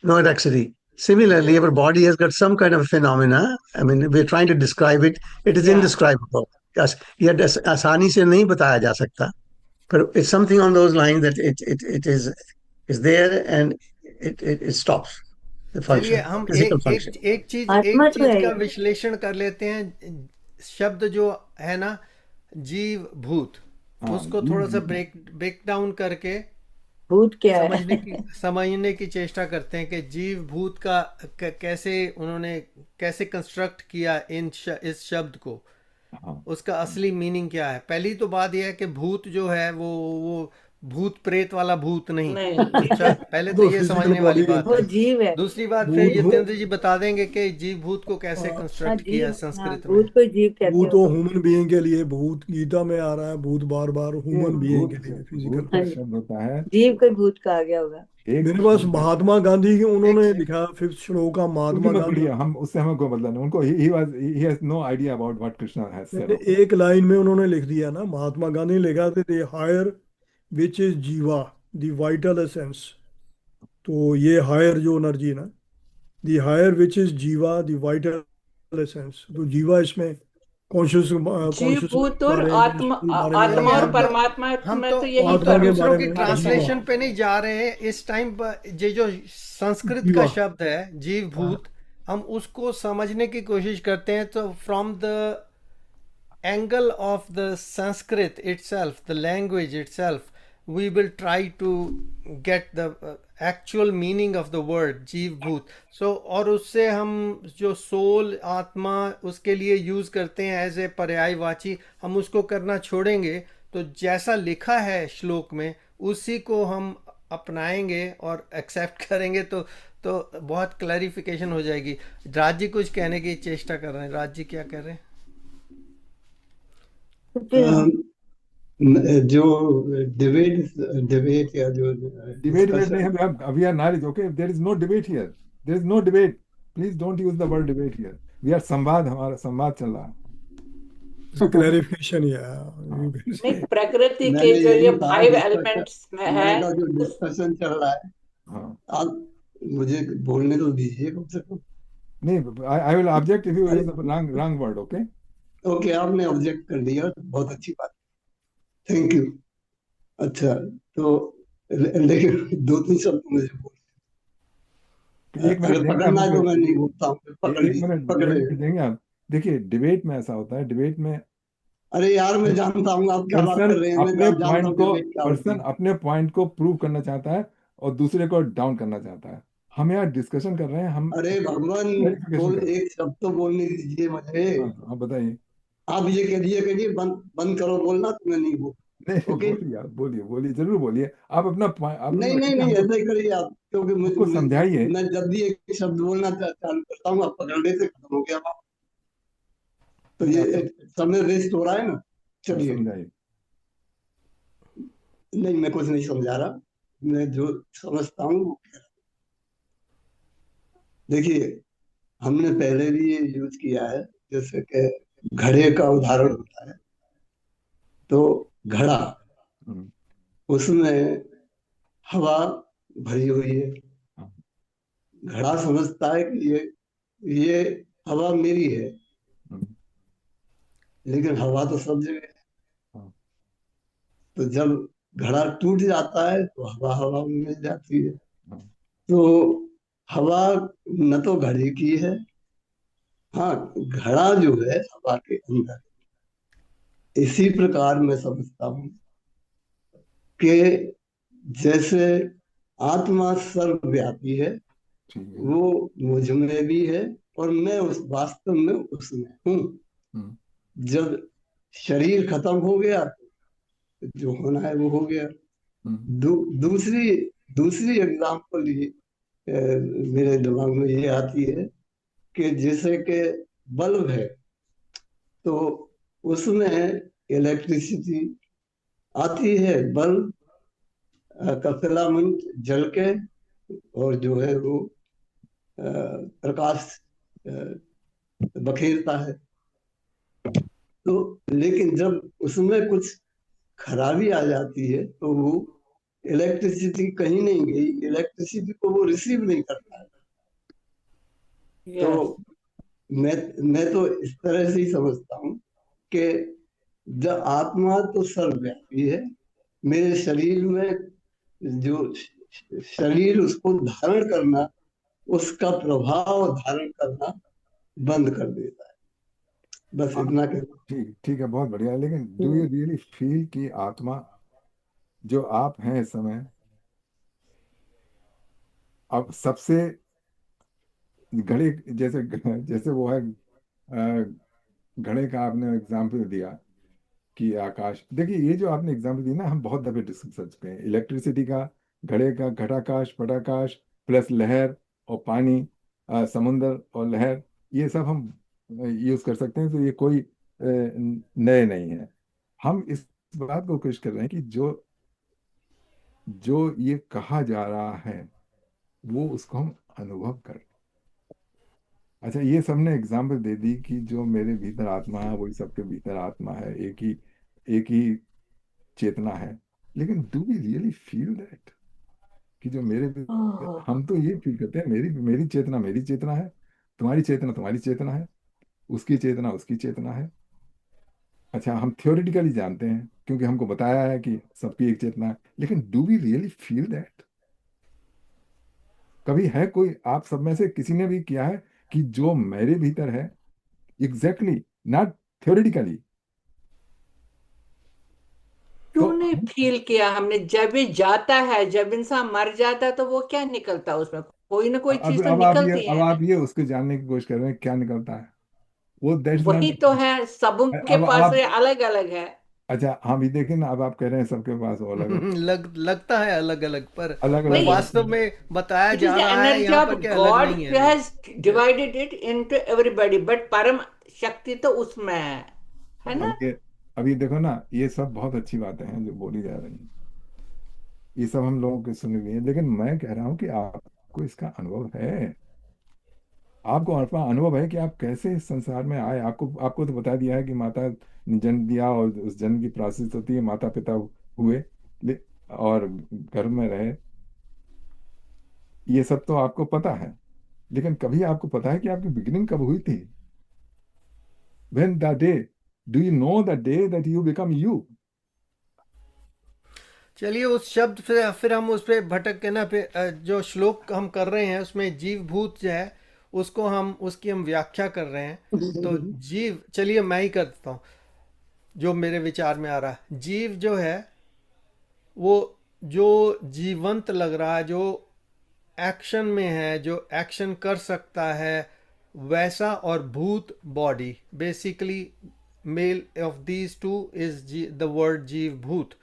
no electricity. Similarly, our body has got some kind of phenomena. I mean, we're trying to describe it. It is या indescribable. Yes, ये आसानी से नहीं बताया जा सकता. But it's something on those lines that it is there, and it stops the चलिए function, हम physical एक function. एक एक आत्मा तो चीज है का ये। विश्लेषण कर लेते हैं। शब्द जो है ना, जीव भूत, हाँ उसको जी थोड़ा सा जी। ब्रेक डाउन करके भूत क्या है? समझने की चेष्टा करते हैं कि जीव भूत का कैसे उन्होंने कैसे कंस्ट्रक्ट किया इस शब्द को। हाँ उसका असली मीनिंग क्या है। पहली तो बात यह है कि भूत जो है वो भूत प्रेत वाला भूत नहीं। नहीं। अच्छा, पहले तो तो ये फिजिकल समझने वाली बॉडी बात वो है। जीव है। दूसरी बात फिर भूत जितेंद्र जी बता देंगे कि जीव भूत को कैसे हाँ, हाँ कंस्ट्रक्ट किया है जीव, हाँ संस्कृत में। भूत को जीव कहते भूत हो। तो ह्यूमन बीइंग के लिए, भूत गीता में आ रहा है, भूत बार बार ह्यूमन बीइंग के लिए, फिजिकल। भूत हाँ का जी, शब्द होता है जीव को भूत कहा गया होगा। एक मेरे पास शब्द। महात्मा गांधी की एक उन्होंने सेकंड। लिखा 5th श्लोक का, उनकी महात्मा मत गांधी। पढ़िए, हम उससे हमें कोई मतलब नहीं। उनको ही has no idea about what Krishna has said. मैंने एक लाइन में उन्होंने लिख दिया ना, महात्मा गांधी ने लिखा था, दे हायर विच इज जीवा द वाइटल एसेंस। तो ये हायर जो एनर्जी है ना, द हायर विच इज जीवा द वाइटल एसेंस, तो जीवा इसमें कॉन्शियस जीव कॉन्शियसनेस भूत के और बारे में, आत्मा, स्पिरिट के बारे में, नहीं, आत्मा और हम तो जीवा परमात्मा हम में तो तो यही हम तो आत्मा के फर्क दूसरों बारे की में आता है। जीवा। ट्रांसलेशन पे नहीं जा रहे हैं इस टाइम पर। ये जो संस्कृत का जीवा शब्द है जीव भूत, हम उसको समझने की कोशिश करते हैं तो from the angle of the Sanskrit itself, the language itself, we will try to get the actual meaning of the word जीव भूत। सो और उससे हम जो सोल आत्मा उसके लिए यूज करते हैं एज ए पर्यायवाची, हम उसको करना छोड़ेंगे। तो जैसा लिखा है श्लोक में उसी को हम अपनाएंगे और एक्सेप्ट करेंगे तो बहुत क्लैरिफिकेशन हो जाएगी। राज जी कुछ कहने की चेष्टा कर रहे हैं। राज जी क्या कह रहे हैं? तो फिर हम जो डिबेट डिबेट या जो डिबेट वेट नहीं डिस्कशन, है, we are knowledge. Okay, there is no debate here, there is no debate. Please don't use the word debate here. We are संवाद, हमारा संवाद चल रहा है। क्लैरिफिकेशन या हाँ। you can नहीं, say। प्रकृति के मैंने जो ये यही कहा 5 डिस्कशन, एलिमेंट्स में है मैंने कहा जो उस डिस्कशन चल रहा है, हाँ। आप मुझे बोलने तो दीजिए कम से कम। नहीं, I will object if you are use wrong wrong word. Okay. Okay, आपने ऑब्जेक्ट कर दिया, बहुत अच्छी बात, थैंक यू। अच्छा, तो लेकिन दो तीन शब्द मुझे बोल, एक मिनट अगर देंगे आप पकड़ना है मुझको? तो मैं नहीं बोलता हूँ, पकड़ एक लीजिए, मिनट पकड़े। एक मिनट देंगे आप? देखिए, डिबेट में ऐसा होता है, डिबेट में अरे यार, मैं जानता हूँ आप क्या बात पर्सन कर रहे हैं, मैं अपने जानता पॉइंट हूँ को डिबेट क्या होती पर्सन है। अपने पॉइंट को प्रूव करना चाहता है और दूसरे को डाउन करना चाहता है। हम यहाँ डिस्कशन कर रहे हैं, हम अरे भगवान, क्लैरिफिकेशन बोल, कर रहे हैं। एक शब्द तो बोलने दीजिए मुझे। हाँ, आप बताइए। आप ये कहिए बंद बंद करो बोलना, तो मैं नहीं बोल। नहीं, ओके, बोलिए, आप बोलिए, बोलिए, जरूर बोलिए। आप अपना आप अपना नहीं नहीं रखिए, नहीं, हमको ऐसा ही करिए आप, क्योंकि हमको समझाइए। मैं जब भी एक शब्द बोलना चालू करता हूँ, आप पकड़ने से खत्म हो गया बात। तो नहीं, आप ये समय वेस्ट हो रहा है ना। हाँ, चलिए, समझाइए। नहीं मैं कुछ नहीं समझा रहा, मैं जो समझता हूँ वो कह रहा हूं। देखिए, हमने पहले भी ये यूज किया है, जैसे कि घड़े का उदाहरण होता है। तो घड़ा, हम्म, उसमें हवा भरी हुई है। हाँ, घड़ा समझता है कि ये हवा मेरी है, हम्म, लेकिन हवा तो सब जगह है। हाँ, तो जब घड़ा टूट जाता है तो हवा हवा में मिल जाती है। हाँ, तो हवा न तो घड़े की है, हाँ, घड़ा जो है हवा के अंदर। इसी प्रकार मैं समझता हूँ कि जैसे आत्मा सर्वव्यापी है, ठीक है। वो मुझ में भी है, और मैं उस वास्तव में उसमें हूँ। हम्म, जब शरीर खत्म हो गया तो जो होना है वो हो गया। हम्म, दूसरी दूसरी एग्जाम्पल ये मेरे दिमाग में ये आती है कि जैसे कि बल्ब है, तो उसमें इलेक्ट्रिसिटी आती है, बल्ब का फिलामेंट जल के, और जो है वो प्रकाश अ, बखेरता है। तो लेकिन जब उसमें कुछ खराबी आ जाती है तो वो इलेक्ट्रिसिटी कहीं नहीं गई, इलेक्ट्रिसिटी को वो रिसीव नहीं करता है। तो यस। मैं मैं तो इस तरह से ही समझता हूँ कि जब आत्मा तो सर्वव्यापी है, मेरे शरीर में जो शरीर उसको धारण करना, उसका प्रभाव धारण करना बंद कर देता है। बस हाँ, इतना कहना। ठीक ठीक है, बहुत बढ़िया। लेकिन do you hmm. Really feel कि आत्मा जो आप हैं इस समय, अब सबसे घड़ी जैसे जैसे वो है घड़े का आपने एग्जाम्पल दिया कि आकाश, देखिए ये जो आपने एग्जाम्पल दी ना, हम बहुत दफे डिस्कस कर चुके हैं। इलेक्ट्रिसिटी का, घड़े का, घटाकाश, पटाकाश, प्लस लहर और पानी, समुंदर और लहर, ये सब हम यूज कर सकते हैं। तो ये कोई नए नहीं है। हम इस बात को कोशिश कर रहे हैं कि जो जो ये कहा जा रहा है वो उसको हम अनुभव कर। अच्छा, ये सबने एग्जाम्पल दे दी कि जो मेरे भीतर आत्मा है वही सबके भीतर आत्मा है, एक ही चेतना है। लेकिन do we really feel that कि जो मेरे ओह, हम तो ये फील करते हैं मेरी मेरी चेतना मेरी चेतना है, तुम्हारी चेतना तुम्हारी चेतना है, उसकी चेतना उसकी चेतना है। अच्छा, हम थियोरिटिकली जानते हैं क्योंकि हमको बताया है कि सबकी एक चेतना है, लेकिन do we really feel that? कभी है कोई आप सब में से किसी ने भी किया है कि जो मेरे भीतर है एग्जैक्टली, नॉट थियोरिटिकली? तो तूने फील किया, हमने जब भी जाता है, जब इंसान मर जाता है तो वो क्या निकलता है उसमें, कोई ना कोई अब चीज तो अब आप ये निकलती अब है। आप ये उसको जानने की कोशिश कर रहे हैं क्या निकलता है। वो दैट्स वही नॉट। तो है, सबों के अब पास आप, ये अलग अलग है। अच्छा हाँ भी देखें ना, अब आप कह रहे हैं सबके पास वो अलग अलग लगता है अलग अलग, पर अलग पर अलग वही, होते वास्तव हैं। में बताया इट इज जा द रहा है एनर्जी यहाँ ऑफ पर कि अलग गॉड नहीं है हु अभी। Has divided it into everybody, but परम शक्ति तो उसमें है ना। अब ये देखो ना, ये सब बहुत अच्छी बातें हैं जो बोली जा रही हैं, ये सब हम लोगों की सुनी हुई है, लेकिन मैं कह रहा हूँ कि आपको इसका अनुभव है। आपको अपना अनुभव है कि आप कैसे इस संसार में आए। आपको आपको तो बता दिया है कि माता ने जन्म दिया और उस जन्म की प्रोसेस होती है, माता पिता हुए, और गर्भ में रहे। ये सब तो आपको पता है, लेकिन कभी आपको पता है कि आपकी बिगिनिंग कब हुई थी? When the day, do you know the day that you become you? चलिए उस शब्द से फिर हम उस पे भटक के ना, फिर जो श्लोक हम कर रहे हैं उसमें जीव भूत जो है उसको हम उसकी हम व्याख्या कर रहे हैं। तो जीव, चलिए मैं ही कर देता हूँ जो मेरे विचार में आ रहा है। जीव जो है वो जो जीवंत लग रहा है, जो एक्शन में है, जो एक्शन कर सकता है वैसा, और भूत body, basically male of these two is the word जीव भूत।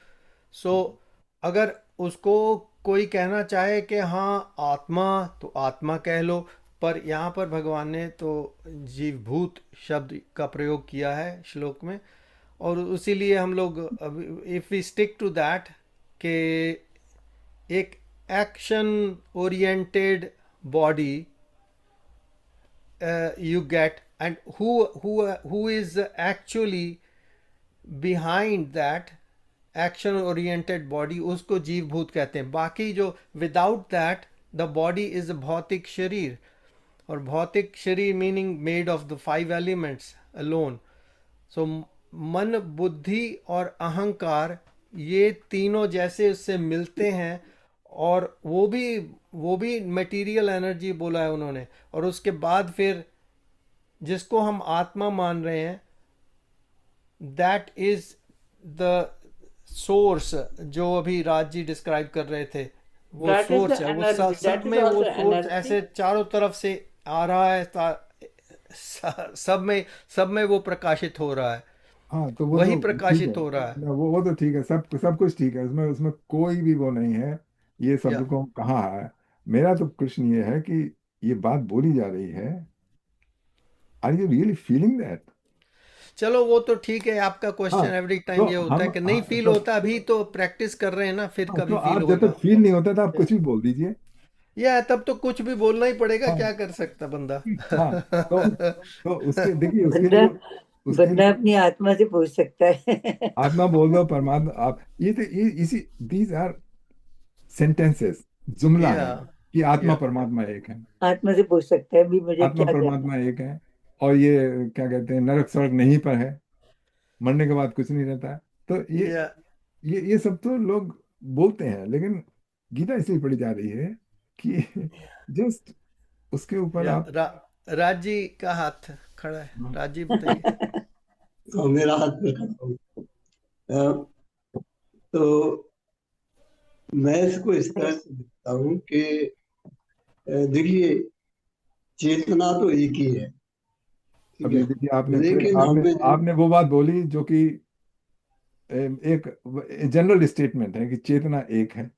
सो अगर उसको कोई कहना चाहे कि हाँ आत्मा, तो आत्मा कह लो, पर यहाँ पर भगवान ने तो जीवभूत शब्द का प्रयोग किया है श्लोक में। और उसीलिए हम लोग, if we stick to that, कि एक action oriented body you get, and who is actually behind that action oriented body, उसको जीव भूत कहते हैं। बाकी जो without that the body is भौतिक शरीर, और भौतिक शरीर meaning made of the 5 elements alone. So मन, बुद्धि और अहंकार, ये तीनों जैसे उससे मिलते हैं, और वो भी मटेरियल एनर्जी बोला है उन्होंने। और उसके बाद फिर जिसको हम आत्मा मान रहे हैं, दैट इज द सोर्स, जो अभी राज जी डिस्क्राइब कर रहे थे। वो दैट इज द सोर्स है, वो एनर्जी, सब दैट इज में वो ऑल्सो सोर्स एनर्जी। ऐसे चारों तरफ से आ रहा है, सब में वो प्रकाशित हो रहा है, हाँ तो वो वही तो ठीक है प्रकाशित हो रहा है। ना, वो तो ठीक है, सब सब कुछ ठीक है, उसमें उसमें कोई भी वो नहीं है। ये या शब्द को कहाँ है? मेरा तो प्रश्न ये है कि ये बात बोली जा रही है, are you really feeling that? चलो वो तो ठीक है, आपका हाँ क्वेश्चन एवरी तो टाइम ये होता हम है कि नहीं हाँ, फील होता, अभी तो प्रैक्टिस कर रहे हैं ना, फिर तो कभी फील आप जब होगा। तक फील नहीं होता था आप कुछ भी बोल दीजिए। या तब तो कुछ भी बोलना ही पड़ेगा, हाँ क्या कर सकता बंदा। हाँ, तो उसके देखिए उसके बंदा लिए उसके बंदा लिए अपनी आत्मा से पूछ सकता है। आत्मा बोल दो, परमात्मा आप, ये तो ये इसी दीज आर सेंटेंसेस, जुमला या है कि आत्मा या परमात्मा एक है। आत्मा से पूछ सकता है भी मुझे आत्मा क्या करना परमात्मा एक है, और ये क्या कहते हैं, नरक स्वर्ग नहीं पर है, मरने के बाद कुछ नहीं रहता है। तो या ये सब तो लोग बोलते हैं, लेकिन गीता इसलिए पढ़ी जा रही है कि जस्ट उसके ऊपर या आप। राज जी का हाथ खड़ा है, राज जी बताइए। है। तो मेरा हाथ पे खड़ा हूँ। अ, तो मैं इसको इस तरह से देखता हूँ कि देखिए, चेतना तो एक ही है, ठीक अब ये है। देखिए, आपने फिर लेकिन आपने हमें आपने वो बात बोली जो कि एक जनरल स्टेटमेंट है कि चेतना एक है।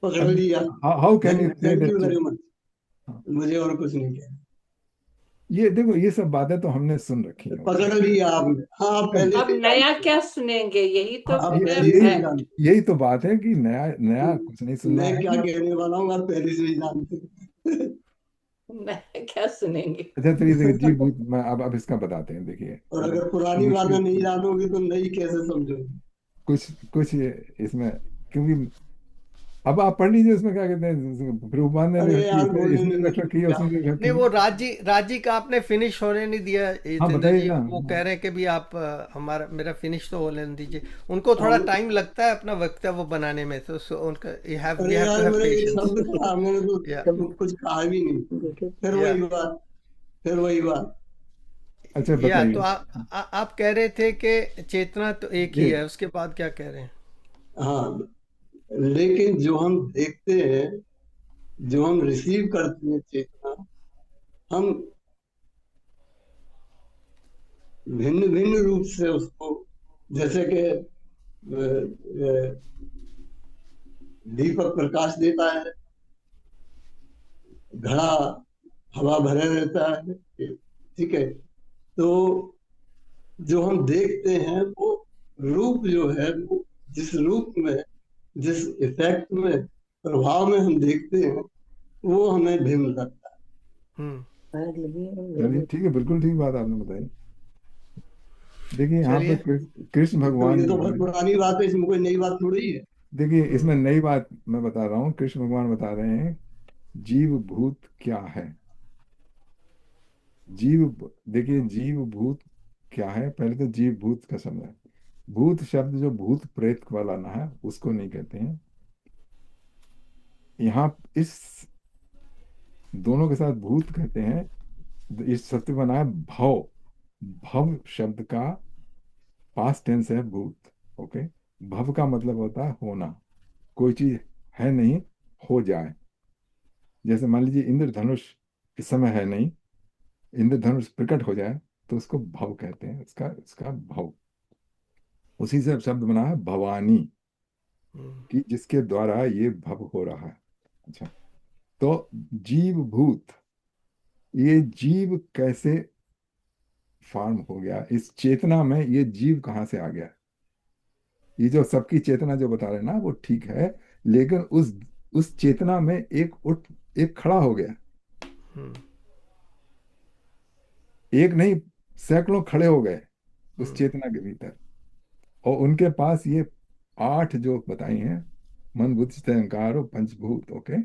पकड़ अब लिया। हाउ कैन यू थैंक से thank you that? Very much. मुझे और कुछ नहीं कहना। ये देखो, ये सब बातें तो हमने सुन रखी हैं, ओके। पकड़ लिया आपने। हाँ, आप पहले अब से नया जानते क्या सुनेंगे, यही तो हाँ, हो। आप पहले से यही ही है। जानते यही तो बात है कि नया हो। नया कुछ नहीं सुनना मैं है क्या कि। कहने वाला हूँ आप पहले से ही जानते हो। नया क्या सुनेंगे। अच्छा, तो ये देखिए, जी भूत, मैं अब इसका बताते हैं, देखिए। और अब अगर पुरानी बातें मुश्किल नहीं जानोगे तो नई कैसे समझोगे। कुछ कुछ इसमें, क्योंकि अब आप पढ़ लीजिए, उसमें क्या कहते हैं, फिर उपमान ने अरे रखी, यार, इसने बोलने इसने नहीं रख रखी है, देते उसने आप। रख नहीं, रखी है। वो राजी राजी का आपने फिनिश होने नहीं दिया हाँ, जितेंद्र जी। बताइएगा। वो कह रहे हैं कि भी आप हमारा मेरा फिनिश तो होने दीजिए। उनको थोड़ा हम टाइम लगता है अपना वक्तव्य बनाने में, तो उनका वी अरे हैव टू यार, हैव मैंने एक पेशेंस। शब्द कहा, मैंने या तो कुछ कहा भी नहीं। देखे फिर या वही बात। फिर वही बात। अच्छा, या तो बताइए। आप कह रहे थे कि चेतना तो एक ही ये है, उसके बाद क्या कह रहे हैं? हाँ, लेकिन जो हम देखते हैं, जो हम रिसीव करते हैं चेतना, हम भिन्न भिन्न रूप से उसको, जैसे कि दीपक प्रकाश देता है, घड़ा हवा भरे रहता है, ठीक है। तो जो हम देखते हैं वो रूप जो है, वो जिस रूप में, जिस इफेक्ट में, प्रभाव में हम देखते हैं, वो हमें भिन्न लगता हम्म। आग लगी है चलिए, लगी। ठीक है, बिल्कुल ठीक बात आपने बताई। देखिए, यहाँ पे चलिए। कृष्ण है। तो भगवान ये तो जो बहुत है, पुरानी बात है, इसमें कोई नई बात थोड़ी है। देखिए, हम्म। इसमें नई बात मैं बता रहा हूँ। कृष्ण भगवान बता रहे हैं जीव भूत क्या है। देखिए, जीव भूत क्या है। पहले तो जीव भूत का शब्द है। भूत शब्द जो भूत प्रेत वाला ना है, उसको नहीं कहते हैं। यहाँ इस दोनों के साथ भूत कहते हैं। इस शब्द बना है भव। भव शब्द का पास्ट टेंस है भूत, ओके। भव का मतलब होता है होना। कोई चीज है नहीं, हो जाए। जैसे मान लीजिए इंद्रधनुष इस समय है नहीं, इंद्रधनुष प्रकट हो जाए, तो उसको भव कहते हैं। इसका इसका भव, उसी से शब्द बना है भवानी, हम्म। कि जिसके द्वारा ये भव हो रहा है। अच्छा, तो जीव भूत, ये जीव कैसे फॉर्म हो गया, इस चेतना में ये जीव कहाँ से आ गया। ये जो सबकी चेतना जो बता रहे हैं ना, वो ठीक है, लेकिन उस चेतना में एक खड़ा हो गया। हम्म। एक नहीं, सैकड़ों खड़े हो गए उस हम्म। चेतना के भीतर। और उनके पास ये आठ जो बताई हैं, मन बुद्धि चित्त अहंकार और पंचभूत, ओके,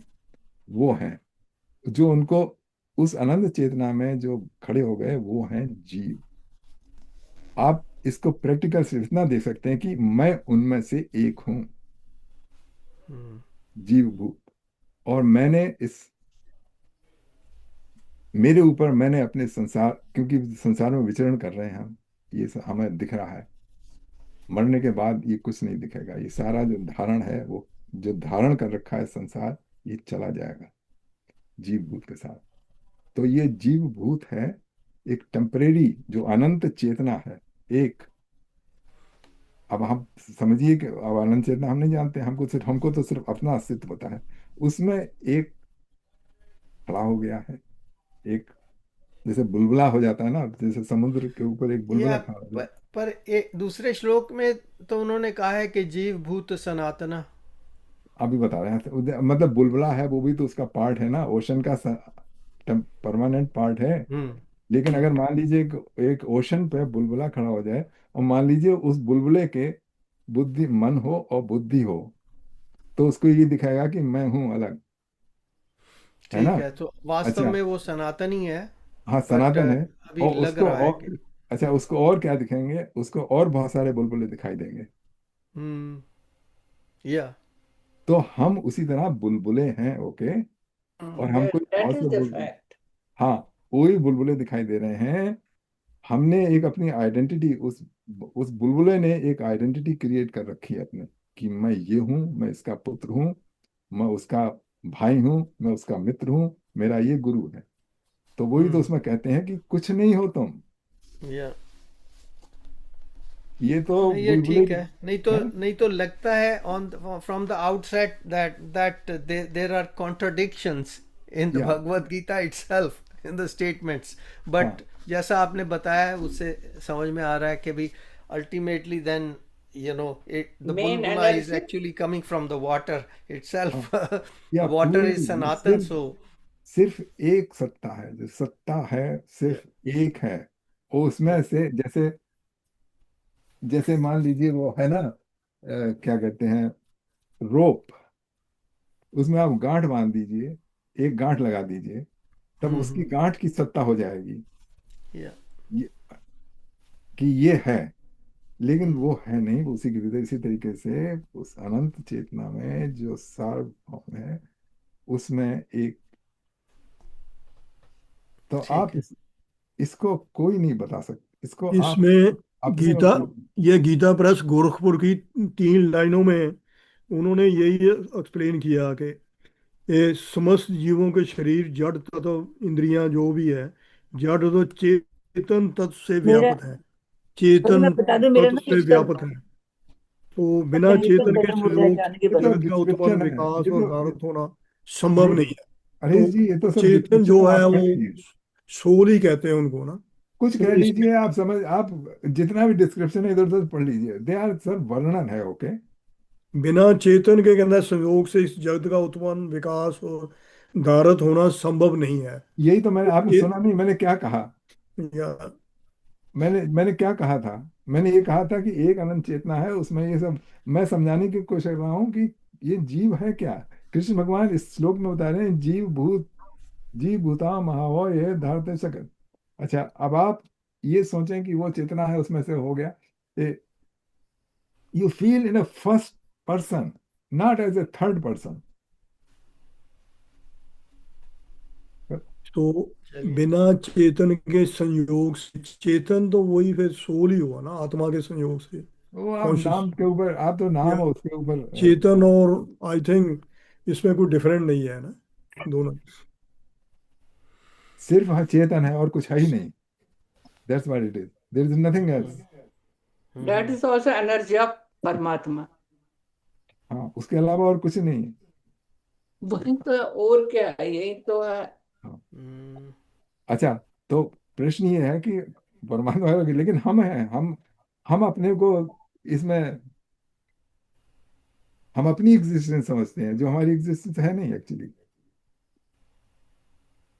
वो हैं जो उनको उस अनंत चेतना में जो खड़े हो गए, वो हैं जीव। आप इसको प्रैक्टिकल से इतना देख सकते हैं कि मैं उनमें से एक हूं, हम्म। जीव भूत। और मैंने इस मेरे ऊपर मैंने अपने संसार, क्योंकि संसार में विचरण कर रहे हैं हम, ये हमें दिख रहा है। मरने के बाद ये कुछ नहीं दिखेगा। ये सारा जो धारण है, वो जो धारण कर रखा है संसार, ये चला जाएगा जीव भूत के साथ। तो ये जीव भूत है एक टेम्परेरी जो अनंत चेतना है, एक। अब हम समझिए कि अब अनंत चेतना हम नहीं जानते, हमको तो सिर्फ अपना अस्तित्व पता है। उसमें एक खड़ा हो गया है, एक, जैसे बुलबुला हो जाता है ना, जैसे समुद्र के ऊपर एक बुलबुला या खड़ा हो पर, जाए। पर एक दूसरे श्लोक में तो उन्होंने कहा है कि जीव भूत सनातना। अभी बता रहे हैं, तो मतलब बुलबुला है, वो भी तो उसका पार्ट है ना, ओशन का परमानेंट पार्ट है। हम्म। लेकिन अगर मान लीजिए एक ओशन पे बुलबुला खड़ा हो जाए, और मान लीजिए उस बुलबुले के बुद्धि, मन हो और बुद्धि हो, तो उसको ये दिखाएगा कि मैं हूं अलग, है ना। ठीक है, तो वास्तव अच्छा, में वो सनातनी है। हाँ, बट सनातन है। अभी और लग उसको रहा है कि और, अच्छा, उसको और क्या दिखाएंगे, उसको और बहुत सारे बुलबुले दिखाई देंगे। हम्म। या तो हम उसी तरह बुलबुले हैं, ओके। और हमको दैट बहुत इज से द बुलबुल, फैक्ट। हाँ, वही बुलबुले दिखाई दे रहे हैं। हमने एक अपनी आइडेंटिटी, उस बुलबुले ने एक आइडेंटिटी क्रिएट कर रखी है अपने, कि मैं ये हूँ, मैं इसका पुत्र हूँ, मैं उसका भाई हूँ, मैं उसका मित्र हूँ, मेरा ये गुरु है। तो वही तो उसमें कहते हैं कि कुछ नहीं हो तुम। या ये तो नहीं, ये बुलबुले ठीक है। हैं। नहीं तो लगता है on from the outset that there are contradictions in the या Bhagavad Gita itself in the statements, हाँ बट जैसा आपने बताया उससे समझ में आ रहा है कि भी ultimately then it the main bulbula is energy actually coming from the water हाँ, itself. या Water पूरी is sanatan, सिर्फ so सिर्फ एक सत्ता है, जो सत्ता है yeah. सिर्फ एक है। वो उसमें से जैसे जैसे मान लीजिए वो है ना, क्या कहते हैं, रोप। उसमें आप गांठ बांध दीजिए, एक गांठ लगा दीजिए, तब उसकी हम्म। गांठ की सत्ता हो जाएगी Yeah. ये, कि ये है। लेकिन वो है नहीं, वो उसी के भीतर इसी तरीके से उस अनंत चेतना में जो सार्वभौम है, उसमें एक। तो ठीक आप है। इसको कोई नहीं बता सकते, इसको आप इसमें अपने गीता, मतलब। ये गीता प्रेस गोरखपुर की 3 लाइनों में उन्होंने यही एक्सप्लेन किया कि ये समस्त जीवों के शरीर जड़ तत्व, इंद्रियां जो भी है, जड़ तो चेतन तत्व से मेरा, व्यापक है, अगर मैं चेतन बता दूं, मेरा तत्व ना से व्यापक है। तो बिना पता नहीं कब चेतन के खत्म हो जाए, संयोग जाने के से ये तो बाद। जगत का उत्पन्न, डिस्क्रिप्शन है, विकास ये और तो धारत होना संभव नहीं, नहीं है। हरीश तो जी ये तो सब चेतन डिस्क्रिप्शन जो है, है आप कह वो लीजिए। सोल ही कहते हैं उनको ना। कुछ कह तो इसमें लीजिए, आप समझ, आप जितना भी डिस्क्रिप्शन है इधर उधर पढ़ लीजिए, दे आर सब वर्णन है, ओके। बिना चेतन के कहना है संयोग से इस जगत का उत्पन्न, विकास और धारत होना संभव नहीं है। यही तो मैंने, तो आपने सुना नहीं मैंने क्या कहा? या मैंने क्या कहा था? मैंने ये कहा था कि एक अनंत चेतना है, उसमें ये सब मैं समझाने की कोशिश कर रहा हूँ कि ये जीव है क्या। कृष्ण भगवान इस श्लोक में बता रहे हैं जीव भूता महावो ये धारते सकत। अच्छा, अब आप ये सोचें कि वो चेतना है, उसमें से हो गया। You feel in a first person, not as a third person. तो चलिए। बिना चेतन के संयोग से, चेतन तो वही फिर सोल ही हुआ ना, आत्मा के संयोग से, वो आप कॉन्शियस। नाम के ऊपर, आप तो या नाम है उसके ऊपर चेतन और आई थिंक इसमें कोई डिफरेंट नहीं है ना, दोनों। सिर्फ हाँ चेतन है और कुछ है ही नहीं। That's what it is, there is nothing else. That is also energy of परमात्मा। हाँ, उसके अलावा और कुछ नहीं है। वही तो है, और क्या है, यही तो है। हाँ। हम्म। अच्छा, तो प्रश्न ये है कि परमात्मा है, लेकिन हम हैं, हम अपने को इसमें, हम अपनी एग्जिस्टेंस समझते हैं, जो हमारी एग्जिस्टेंस है नहीं एक्चुअली।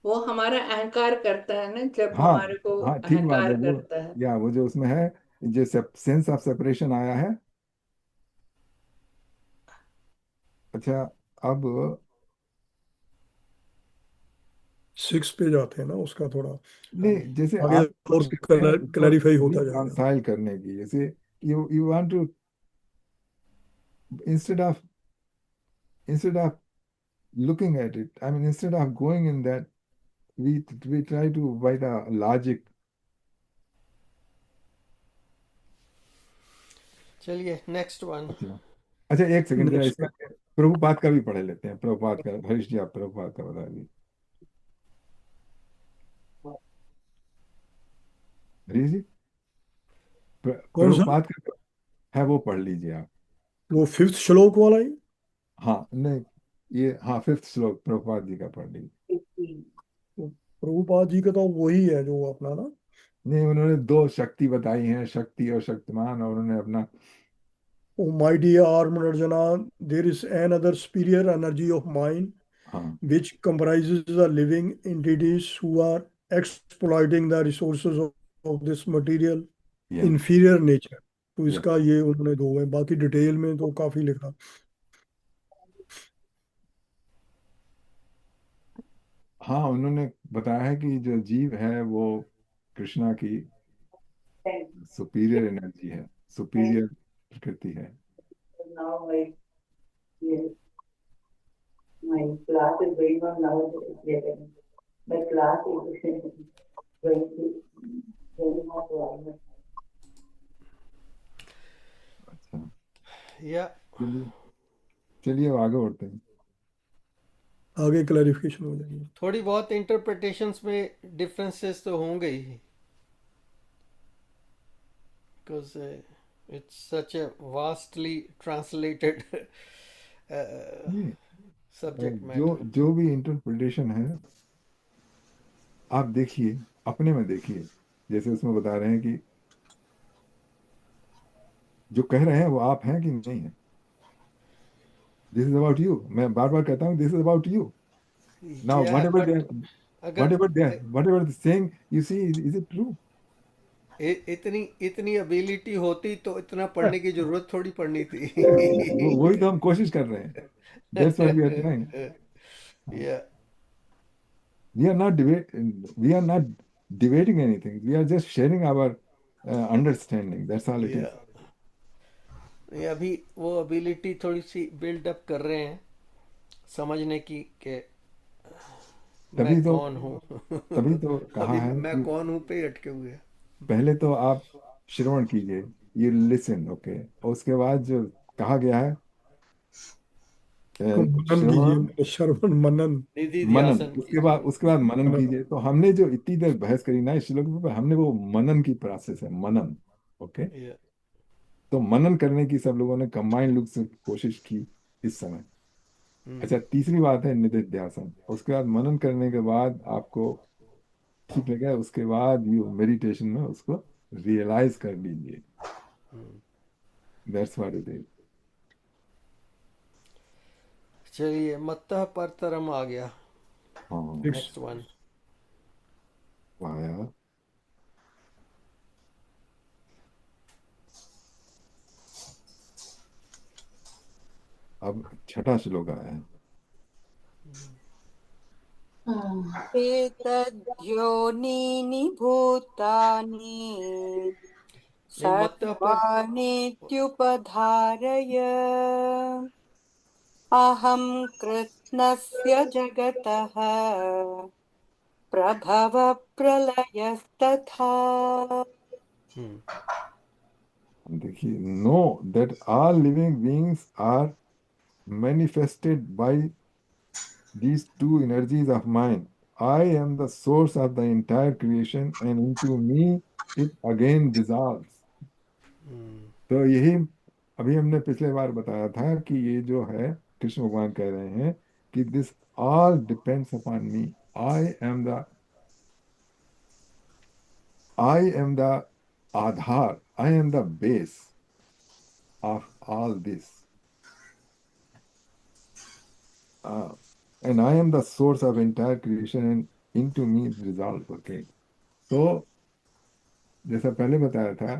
वो हमारा अहंकार करता है ना, जब हाँ हमारे को हाँ, ठीक बात है अहंकार वो। करता है। या वो जो उसमें है, जो सेंस ऑफ सेपरेशन आया है। अच्छा, अब 6 पे जाते हैं ना, उसका थोड़ा नहीं, जैसे आगे आप और कोशिश करते हैं उसको क्लैरिफाई होता जाएगा। रिकॉन्साइल करने की, जैसे you want to, instead of instead of looking at it, I mean, instead of going in that, we try to write a logic. चलिए, नेक्स्ट वन। अच्छा, अच्छा, एक सेकंड जरा नेक्स्ट, इसका प्रभुपाद का भी पढ़ लेते हैं। प्रभुपाद का, हरीश जी आप प्रभुपाद का बता दीजिए। हरीश जी, कौन सा? प्रभुपाद का है वो पढ़ लीजिए आप। वो 5th श्लोक वाला ही? हाँ नहीं, ये हाँ फिफ्थ श्लोक प्रभुपाद जी का पढ़ लीजिए। तो प्रभुपाद जी का तो वही है जो अपना ना, नहीं, उन्होंने दो शक्ति बताई हैं, शक्ति और शक्तिमान, और उन्होंने अपना। O mighty armed Arjuna, there is another superior energy of mind हाँ which comprises the living entities who are exploiting the resources of this material या inferior nature। तो या इसका ये उन्होंने दो है, बाकी डिटेल में तो काफी लिखा। हाँ, उन्होंने बताया है कि जो जीव है वो कृष्णा की सुपीरियर एनर्जी है, सुपीरियर प्रकृति है। Now my class is going on now. My class is going to going on. अच्छा, या चलिए चलिए अब आगे बढ़ते हैं। आगे क्लैरिफिकेशन हो जाएगी। थोड़ी बहुत इंटरप्रिटेशंस में डिफरेंसेस तो होंगे ही, because it's such a vastly translated नहीं, सब्जेक्ट जो मैटर। जो भी इंटरप्रिटेशन है, आप देखिए, अपने में देखिए। जैसे उसमें बता रहे हैं कि जो कह रहे हैं वो आप हैं कि नहीं है। This is about you. मैं बार बार कहता हूँ, this is about you. Now yeah but अगर whatever saying you see, is it true? इतनी इतनी एबिलिटी होती तो इतना पढ़ने की जरूरत थोड़ी पड़नी थी। वो वही तो हम कोशिश कर रहे हैं। That's what we are trying. Yeah We are not debating anything. We are just sharing our understanding. That's all it is. या ये अभी वो एबिलिटी थोड़ी सी बिल्ड अप कर रहे हैं समझने की कि मैं तभी तो कौन हूँ। तभी तो कहा अभी है मैं कि कौन हूँ पे ही अटके हुए हैं। पहले तो आप श्रवण कीजिए, ये लिसन, ओके। और उसके बाद जो कहा गया है, इसको मनन श्रवण, कीजिए, श्रवण मनन। निधि मनन, ध्यासन कीजिए। उसके बाद मनन हाँ, कीजिए। तो हमने जो इतनी देर बहस करी ना इस श्लोक पे, हमने वो मनन की प्रोसेस है, मनन। ओके। या तो मनन करने की सब लोगों ने कंबाइंड लुक से कोशिश की इस समय। अच्छा, तीसरी बात है निधिध्यासन। उसके बाद मनन करने के बाद आपको ठीक लगे, उसके बाद यू मेडिटेशन में उसको रियलाइज कर लीजिए। That's what it is. चलिए मत्तः परतरम आ गया। हाँ, नेक्स्ट वन। वाया। अब छठा श्लोक आया है। एतद्योनीनि भूतानि नहीं मत्तः पर सर्वाणीत्युपधारय अहं कृत्स्नस्य जगतः प्रभव प्रलयस्तथा। देखिए, know that all living beings are manifested by these two energies of mine. I am the source of the entire creation, and into me it again dissolves. तो यही अभी हमने पिछले बार बताया था कि ये जो है, कृष्ण भगवान कह रहे हैं कि this all depends upon me. I am the I am the Aadhaar, I am the base of all this, and I am the source of entire creation, and into me it resolves. Okay. तो जैसा पहले बताया था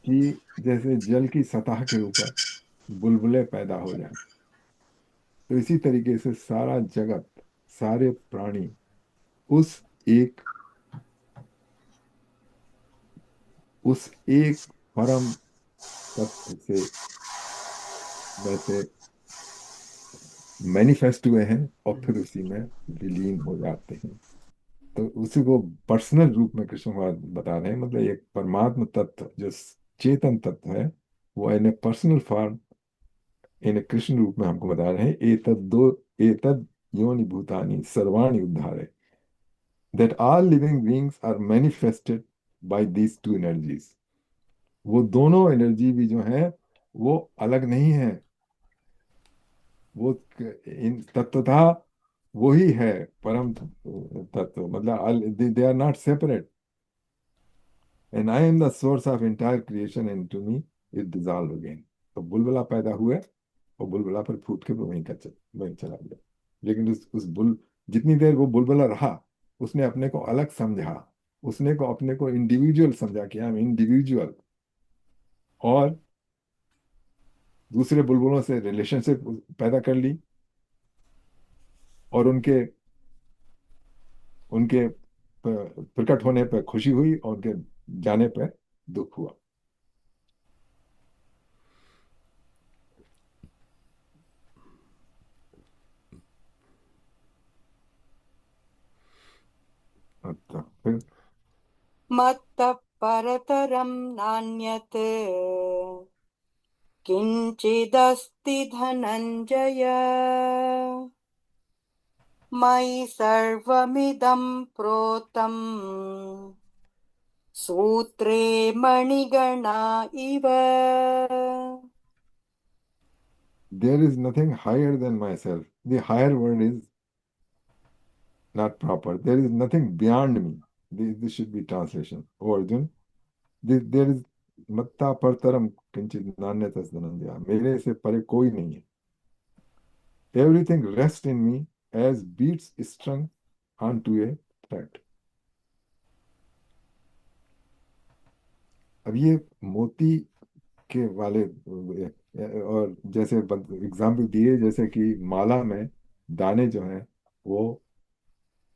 कि जैसे जल की सतह के ऊपर बुलबुले पैदा हो जाएं, तो इसी तरीके से सारा जगत, सारे प्राणी उस एक उस एक परम तत्व से वैसे मैनिफेस्ट हुए हैं और फिर उसी में विलीन हो जाते हैं। तो उसी को पर्सनल रूप में कृष्ण भगवान बता रहे हैं। मतलब एक परमात्म तत्व जो चेतन तत्व है, वो इन ए पर्सनल फॉर्म, इन ए कृष्ण रूप में हमको बता रहे हैं। एतद योनि भूतानि सर्वाणि उद्धारे, that all living beings are manifested by these two energies. वो दोनों एनर्जी भी जो है वो अलग नहीं है। वो इन तत्वतः वो ही है परम तत्व। मतलब they are not separate. And I am the source of entire creation, and to me it dissolve again. तो बुलबुला पैदा हुआ और बुलबुला पर फूट के वहीं चला गया। लेकिन उस बुल जितनी देर वो बुलबुला रहा, उसने अपने को अलग समझा, उसने को अपने को इंडिविजुअल समझा कि हम इंडिविजुअल, और दूसरे बुलबुलों से रिलेशनशिप पैदा कर ली, और उनके उनके प्रकट होने पर खुशी हुई और उनके जाने पर दुख हुआ। अच्छा, फिर मत्तः परतरं नान्यत् किञ्चिदस्ति धनञ्जय मयि सर्वमिदं प्रोतम् सूत्रे मणिगणा इव। There is nothing higher than myself. The higher word is not proper. There is nothing beyond me. This should be translation. Oh Arjun, there is matta partaram kinchit nanyatas dhananjaya. मेरे से परे कोई नहीं है. Everything rests in me as beads strung onto a thread. अब ये मोती के वाले और जैसे एग्जाम्पल दिए, जैसे कि माला में दाने जो हैं वो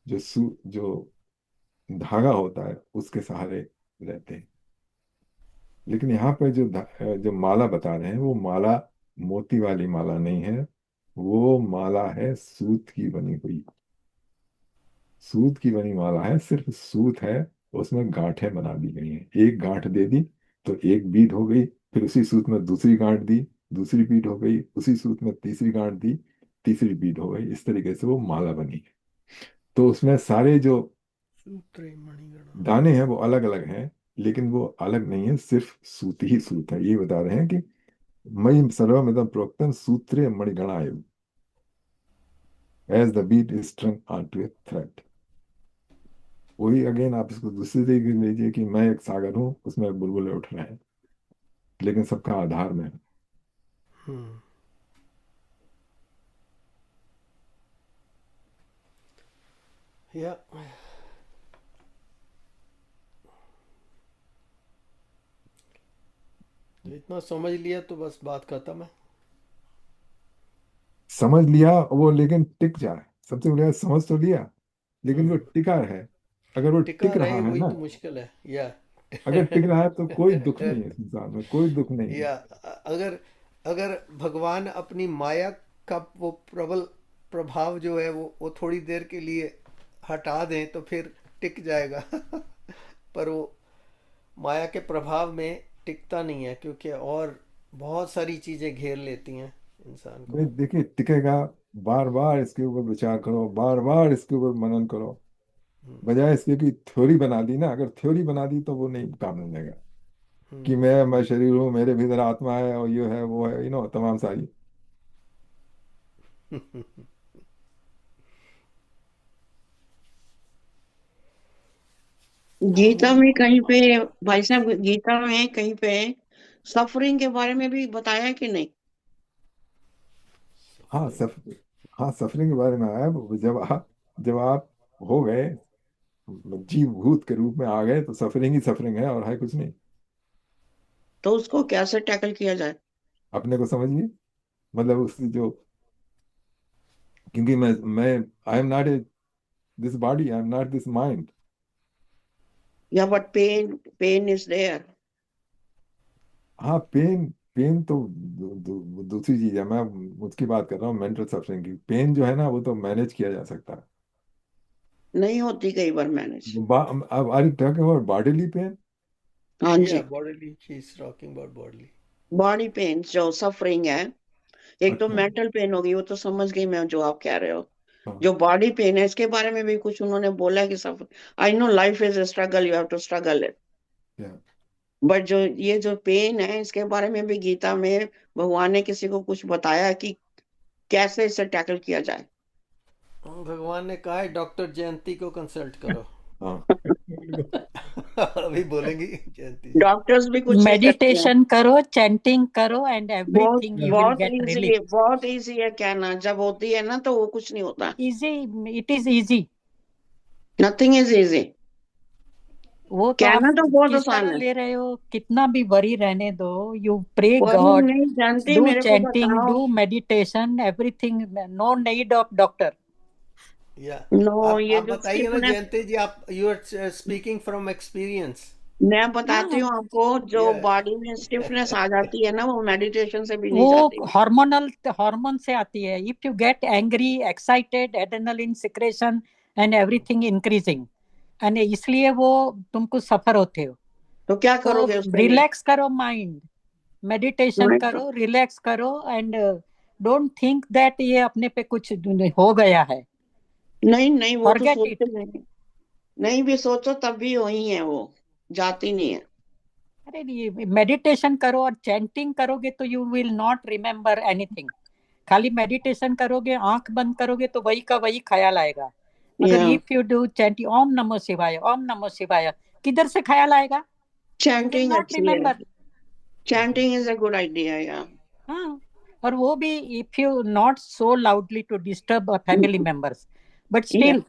जो धागा होता है उसके सहारे रहते हैं, लेकिन यहाँ पर जो माला बता रहे हैं वो माला मोती वाली माला नहीं है, वो माला है सूत की बनी हुई। सूत की बनी माला है, सिर्फ सूत है, उसमें गांठें बना दी गई हैं। एक गांठ दे दी तो एक बीट हो गई, फिर उसी सूत में दूसरी गांठ दी, दूसरी बीट हो गई, उसी सूत में तीसरी गांठ दी, तीसरी बीट हो गई। इस तरीके से वो माला बनी है। तो उसमें सारे जो सूत्रे मणिगणा। दाने हैं वो अलग अलग हैं, लेकिन वो अलग नहीं है, सिर्फ सूत ही सूत है। ये बता रहे हैं कि मयि सर्वमिदं प्रोक्तम सूत्रे मणिगणा as the bead is strung onto a thread। वही अगेन आप इसको दूसरी तरीके से लीजिए कि मैं एक सागर हूं, उसमें बुलबुले उठ रहे हैं, लेकिन सबका आधार में है। हम्म। या तो इतना समझ लिया तो बस बात खत्म है। समझ लिया वो, लेकिन टिक जाए। सबसे बढ़िया समझ तो लिया, लेकिन वो टिका है। अगर वो टिका टिक रहे रहा है वही ना, तो मुश्किल है। या अगर टिक रहा है तो कोई दुख नहीं है संसार में, कोई दुख नहीं है। या अगर अगर भगवान अपनी माया का वो प्रबल प्रभाव जो है वो थोड़ी देर के लिए हटा दें तो फिर टिक जाएगा। पर वो माया के प्रभाव में टिकता नहीं है, क्योंकि और बहुत सारी चीजें घेर लेती हैं इंसान को। भाई देखिए, टिकेगा। बार बार इसके ऊपर विचार करो, बार बार इसके ऊपर मनन करो, हम्म। बजाय इसके कि थ्योरी बना दी ना। अगर थ्योरी बना दी तो वो नहीं काम नहीं देगा कि हम्म। मैं शरीर हूँ, मेरे भीतर आत्मा है और ये है वो है, तमाम सारी। गीता में कहीं पे, भाई साहब गीता में कहीं पे सफरिंग के बारे में भी बताया कि नहीं? हाँ सफ हाँ, सफरिंग के बारे में आया। जब आप हो गए, जीव भूत के रूप में आ गए, तो सफरिंग ही सफरिंग है, और है कुछ नहीं। तो उसको कैसे टैकल किया जाए? अपने को समझिए, मतलब उसकी जो, क्योंकि मैं I am not a this body, I am not this mind. या बट पेन इज देयर। हाँ, पेन पेन तो दूसरी चीज है। मैं उसकी बात कर रहा हूँ, मेंटल सफरिंग की। पेन जो है ना, वो तो मैनेज किया जा सकता है। नहीं होती कई बार मैनेज। अब are you talking about bodily pain? हाँ या जी। Bodily, she is talking about bodily. Body pain जो सफरिंग है, एक तो अच्छा। मेंटल पेन होगी, वो तो समझ गई मैं जो आप कह रहे हो। हाँ, जो बॉडी पेन है इसके बारे में भी कुछ उन्होंने बोला है कि suffer, I know life is a struggle, you have to struggle it. क्या? बट जो ये जो पेन है इसके बारे में भी गीता में भगवान ने किसी को कुछ बताया कि कैसे इसे टैकल किया जाए? भगवान ने कहा है डॉक्टर जयंती को कंसल्ट करो। हाँ, अभी बोलेंगी जयंती जी। डॉक्टर्स भी कुछ नहीं करते हैं। मेडिटेशन करो, चैंटिंग करो एंड बहुत एवरीथिंग यू विल बहुत गेट इजी है, रिलीफ। बहुत इजी है कहना, जब होती है ना तो वो कुछ नहीं होता। Easy, it is easy. Nothing is easy. वो तो आप कहना तो बहुत किस आसान तरह है। ले रहे हो, कितना भी वरी रहने दो, यू प्रे वही गॉड, नहीं जानती, डू मेरे को चैंटिंग, बताओ। Do meditation, everything, no need of doctor. Yeah no, ये आप जो बताइए ना स्टिफनेस, जयंती जी, आप you are speaking from experience. मैं बताती हाँ, हूँ आपको, जो या बॉडी में स्टिफनेस आ जाती है ना, वो मेडिटेशन से भी नहीं वो जाती। हार्मोन से आती है। If you get angry, excited, adrenaline secretion and everything increasing, and इसलिए वो तुमको सफर होते हो। तो क्या तो करोगे उसके लिए? रिलैक्स करो माइंड, मेडिटेशन करो, रिलैक्स करो, एंड डोंट थिंक दैट ये अपने पे कुछ हो गया है। नहीं नहीं, वो तो फॉरगेट सोचते इट। नहीं, नहीं भी सोचो तब भी वही है, वो जाती नहीं है। अरे ये मेडिटेशन करो और चैंटिंग करोगे तो you will not remember anything. खाली मेडिटेशन करोगे, आंख बंद करोगे तो वही का वही ख्याल आएगा। अगर या इफ यू डू चैंटिंग ओम नमो शिवाय, ओम नमो शिवाय, किधर से ख्याल आएगा? यू विल चैंटिंग नॉट अच्छी है, remember. Chanting is a good idea. Yeah हाँ, और वो भी if you not so loudly to disturb family members, but yeah still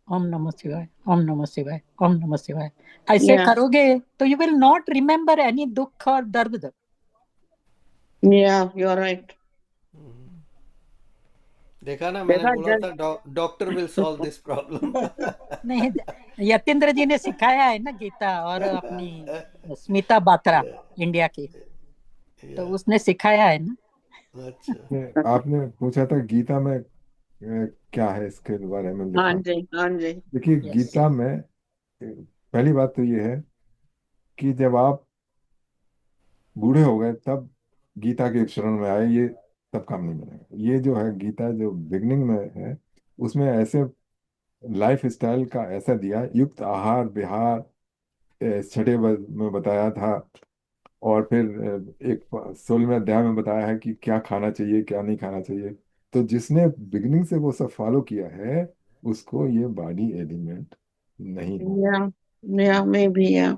ओम नमः शिवाय, ओम नमः शिवाय, ओम नमः शिवाय ऐसे या करोगे तो you will not remember any दुख और दर्द। या यू आर राइट। देखा ना, मैंने देखा बोला था doctor will solve this problem. नहीं, यतीन्द्र जी ने सिखाया है ना गीता, और अपनी स्मिता बात्रा इंडिया की, तो उसने सिखाया है ना। अच्छा, आपने पूछा था गीता में क्या है, इसके बारे में हाँ लिखा। जी, हाँ जी। देखिए यस। गीता में पहली बात तो ये है कि जब आप बूढ़े हो गए तब गीता के शरण में आए, ये तब काम नहीं बनेगा। ये जो है गीता जो बिगनिंग में है, उसमें ऐसे लाइफ स्टाइल का ऐसा दिया, युक्त आहार विहार छठे में बताया था। और फिर एक 16वें अध्याय में बताया है कि क्या खाना चाहिए क्या नहीं खाना चाहिए। तो जिसने बिगनिंग से वो सब फॉलो किया है, उसको ये बॉडी एलिमेंट नहीं होगा। या मे बी या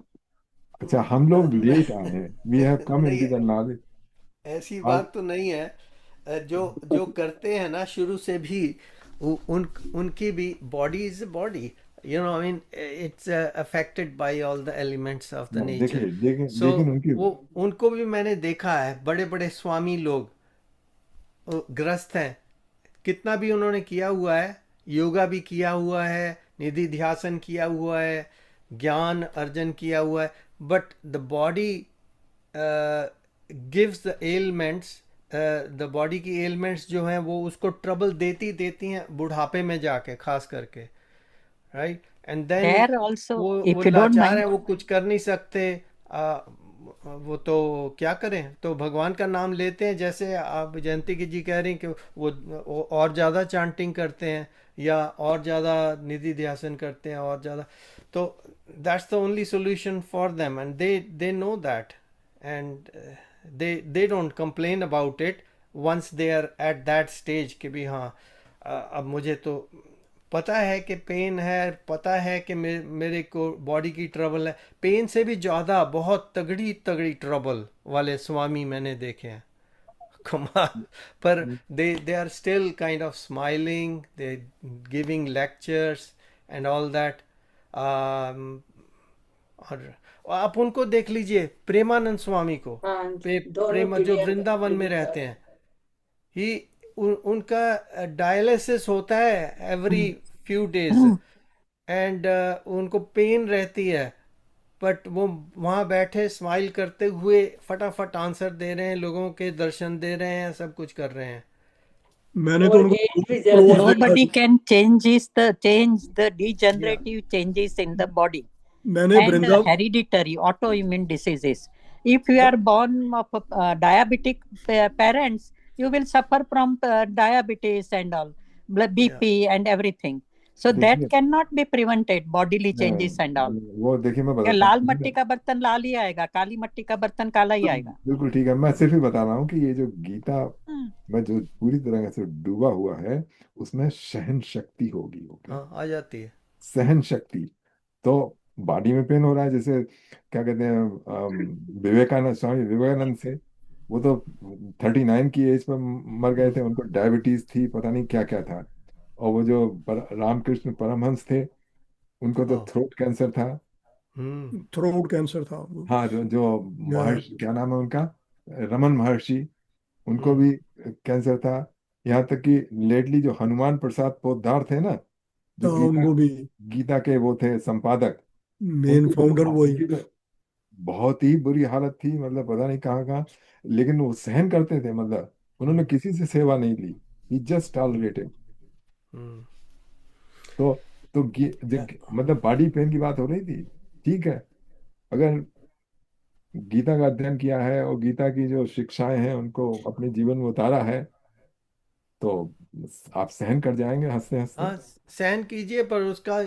अच्छा, हम लोग नहीं, लेट आए हैं, वी हैव कम इन नहीं, टू द नॉलेज। ऐसी आप बात तो नहीं है। जो जो करते हैं ना शुरू से भी, उनकी भी body is body, you know, I mean it's affected by all the elements of the nature. देखिए लेकिन सो लेकिन उनकी वो उनको भी मैंने देखा है, बड़े बड़े स्वामी लोग वो ग्रस्त हैं, कितना भी उन्होंने किया हुआ है, योगा भी किया हुआ है, निधि ध्यासन किया हुआ है, ज्ञान अर्जन किया हुआ है, but the body gives the elements, the body की एलिमेंट्स जो हैं वो उसको ट्रबल देती देती हैं बुढ़ापे में जाके, खास करके, right. And then there also, वो इफ यू डोंट लाचार माइंड, हैं, वो कुछ कर नहीं सकते। वो तो क्या करें, तो भगवान का नाम लेते हैं, जैसे आप जयंती की जी कह रही हैं कि वो और ज़्यादा चांटिंग करते हैं या और ज़्यादा निधि ध्यासन करते हैं और ज़्यादा। तो that's the only solution for them, and they know that, and they don't complain about it once they are at that stage कि भी हाँ, अब मुझे तो पता है कि पेन है, पता है कि मेरे को बॉडी की ट्रबल है। पेन से भी ज़्यादा बहुत तगड़ी तगड़ी ट्रबल वाले स्वामी मैंने देखे हैं, कमाल। पर they are still kind of smiling, they giving lectures and all that. और आप उनको देख लीजिए, प्रेमानंद स्वामी को, हाँ जी, दोनों प्रेम जो पीढ़ियां वृंदावन में रहते हैं, ही उनका डायलिसिस होता है एवरी फ्यू डेज, एंड उनको पेन रहती है, बट वो वहाँ बैठे स्माइल करते हुए फटाफट आंसर दे रहे हैं, लोगों के दर्शन दे रहे हैं, सब कुछ कर रहे हैं। मैंने तो और उनको एज भी ज्यादा क्लोज है। देखा nobody है। can change the या degenerative changes in the body मैंने and Vrindavan hereditary autoimmune diseases. If you are born of diabetic parents, you will suffer from diabetes and all, या BP and everything. So that देखिए cannot be prevented, bodily changes and all. वो देखिए मैं क्या बताता लाल हूँ। मट्टी का बर्तन लाल ही आएगा, काली मट्टी का बर्तन काला ही आएगा। बिल्कुल ठीक है, मैं सिर्फ ही बता रहा हूँ कि ये जो गीता हाँ, में जो पूरी तरह से डूबा हुआ है, उसमें सहन शक्ति होगी। ओके, हाँ, आ जाती है। सहन शक्ति। तो बॉडी में पेन हो रहा है, जैसे क्या कहते हैं, विवेकानंद, स्वामी विवेकानंद से, वो तो 39 की एज पर मर गए थे, उनको डायबिटीज थी, पता नहीं क्या क्या था। और वो जो रामकृष्ण परमहंस थे, उनको तो हाँ। थ्रोट कैंसर था। थ्रोट कैंसर था वो। हाँ, जो या, महर्षि, क्या नाम है उनका, रमन महर्षि, उनको हम्म। भी कैंसर था। यहाँ तक कि लेटली जो हनुमान प्रसाद पोद्दार थे ना, जो गीता उनको भी गीता के वो थे संपादक, मेन फाउंडर वही। उनकी तो बहुत ही बुरी हालत थी, मतलब पता नहीं कहाँ कहाँ, लेकिन वो सहन करते थे, मतलब उन्होंने किसी से सेवा नहीं ली, ही जस्ट टॉलरेटेड। हम्म। तो तो या मतलब बॉडी पेन की बात हो रही थी, ठीक है। अगर गीता का अध्ययन किया है और गीता की जो शिक्षाएं हैं उनको अपने जीवन में उतारा है, तो आप सहन कर जाएंगे हंसते हंसते। हाँ, सहन कीजिए, पर उसका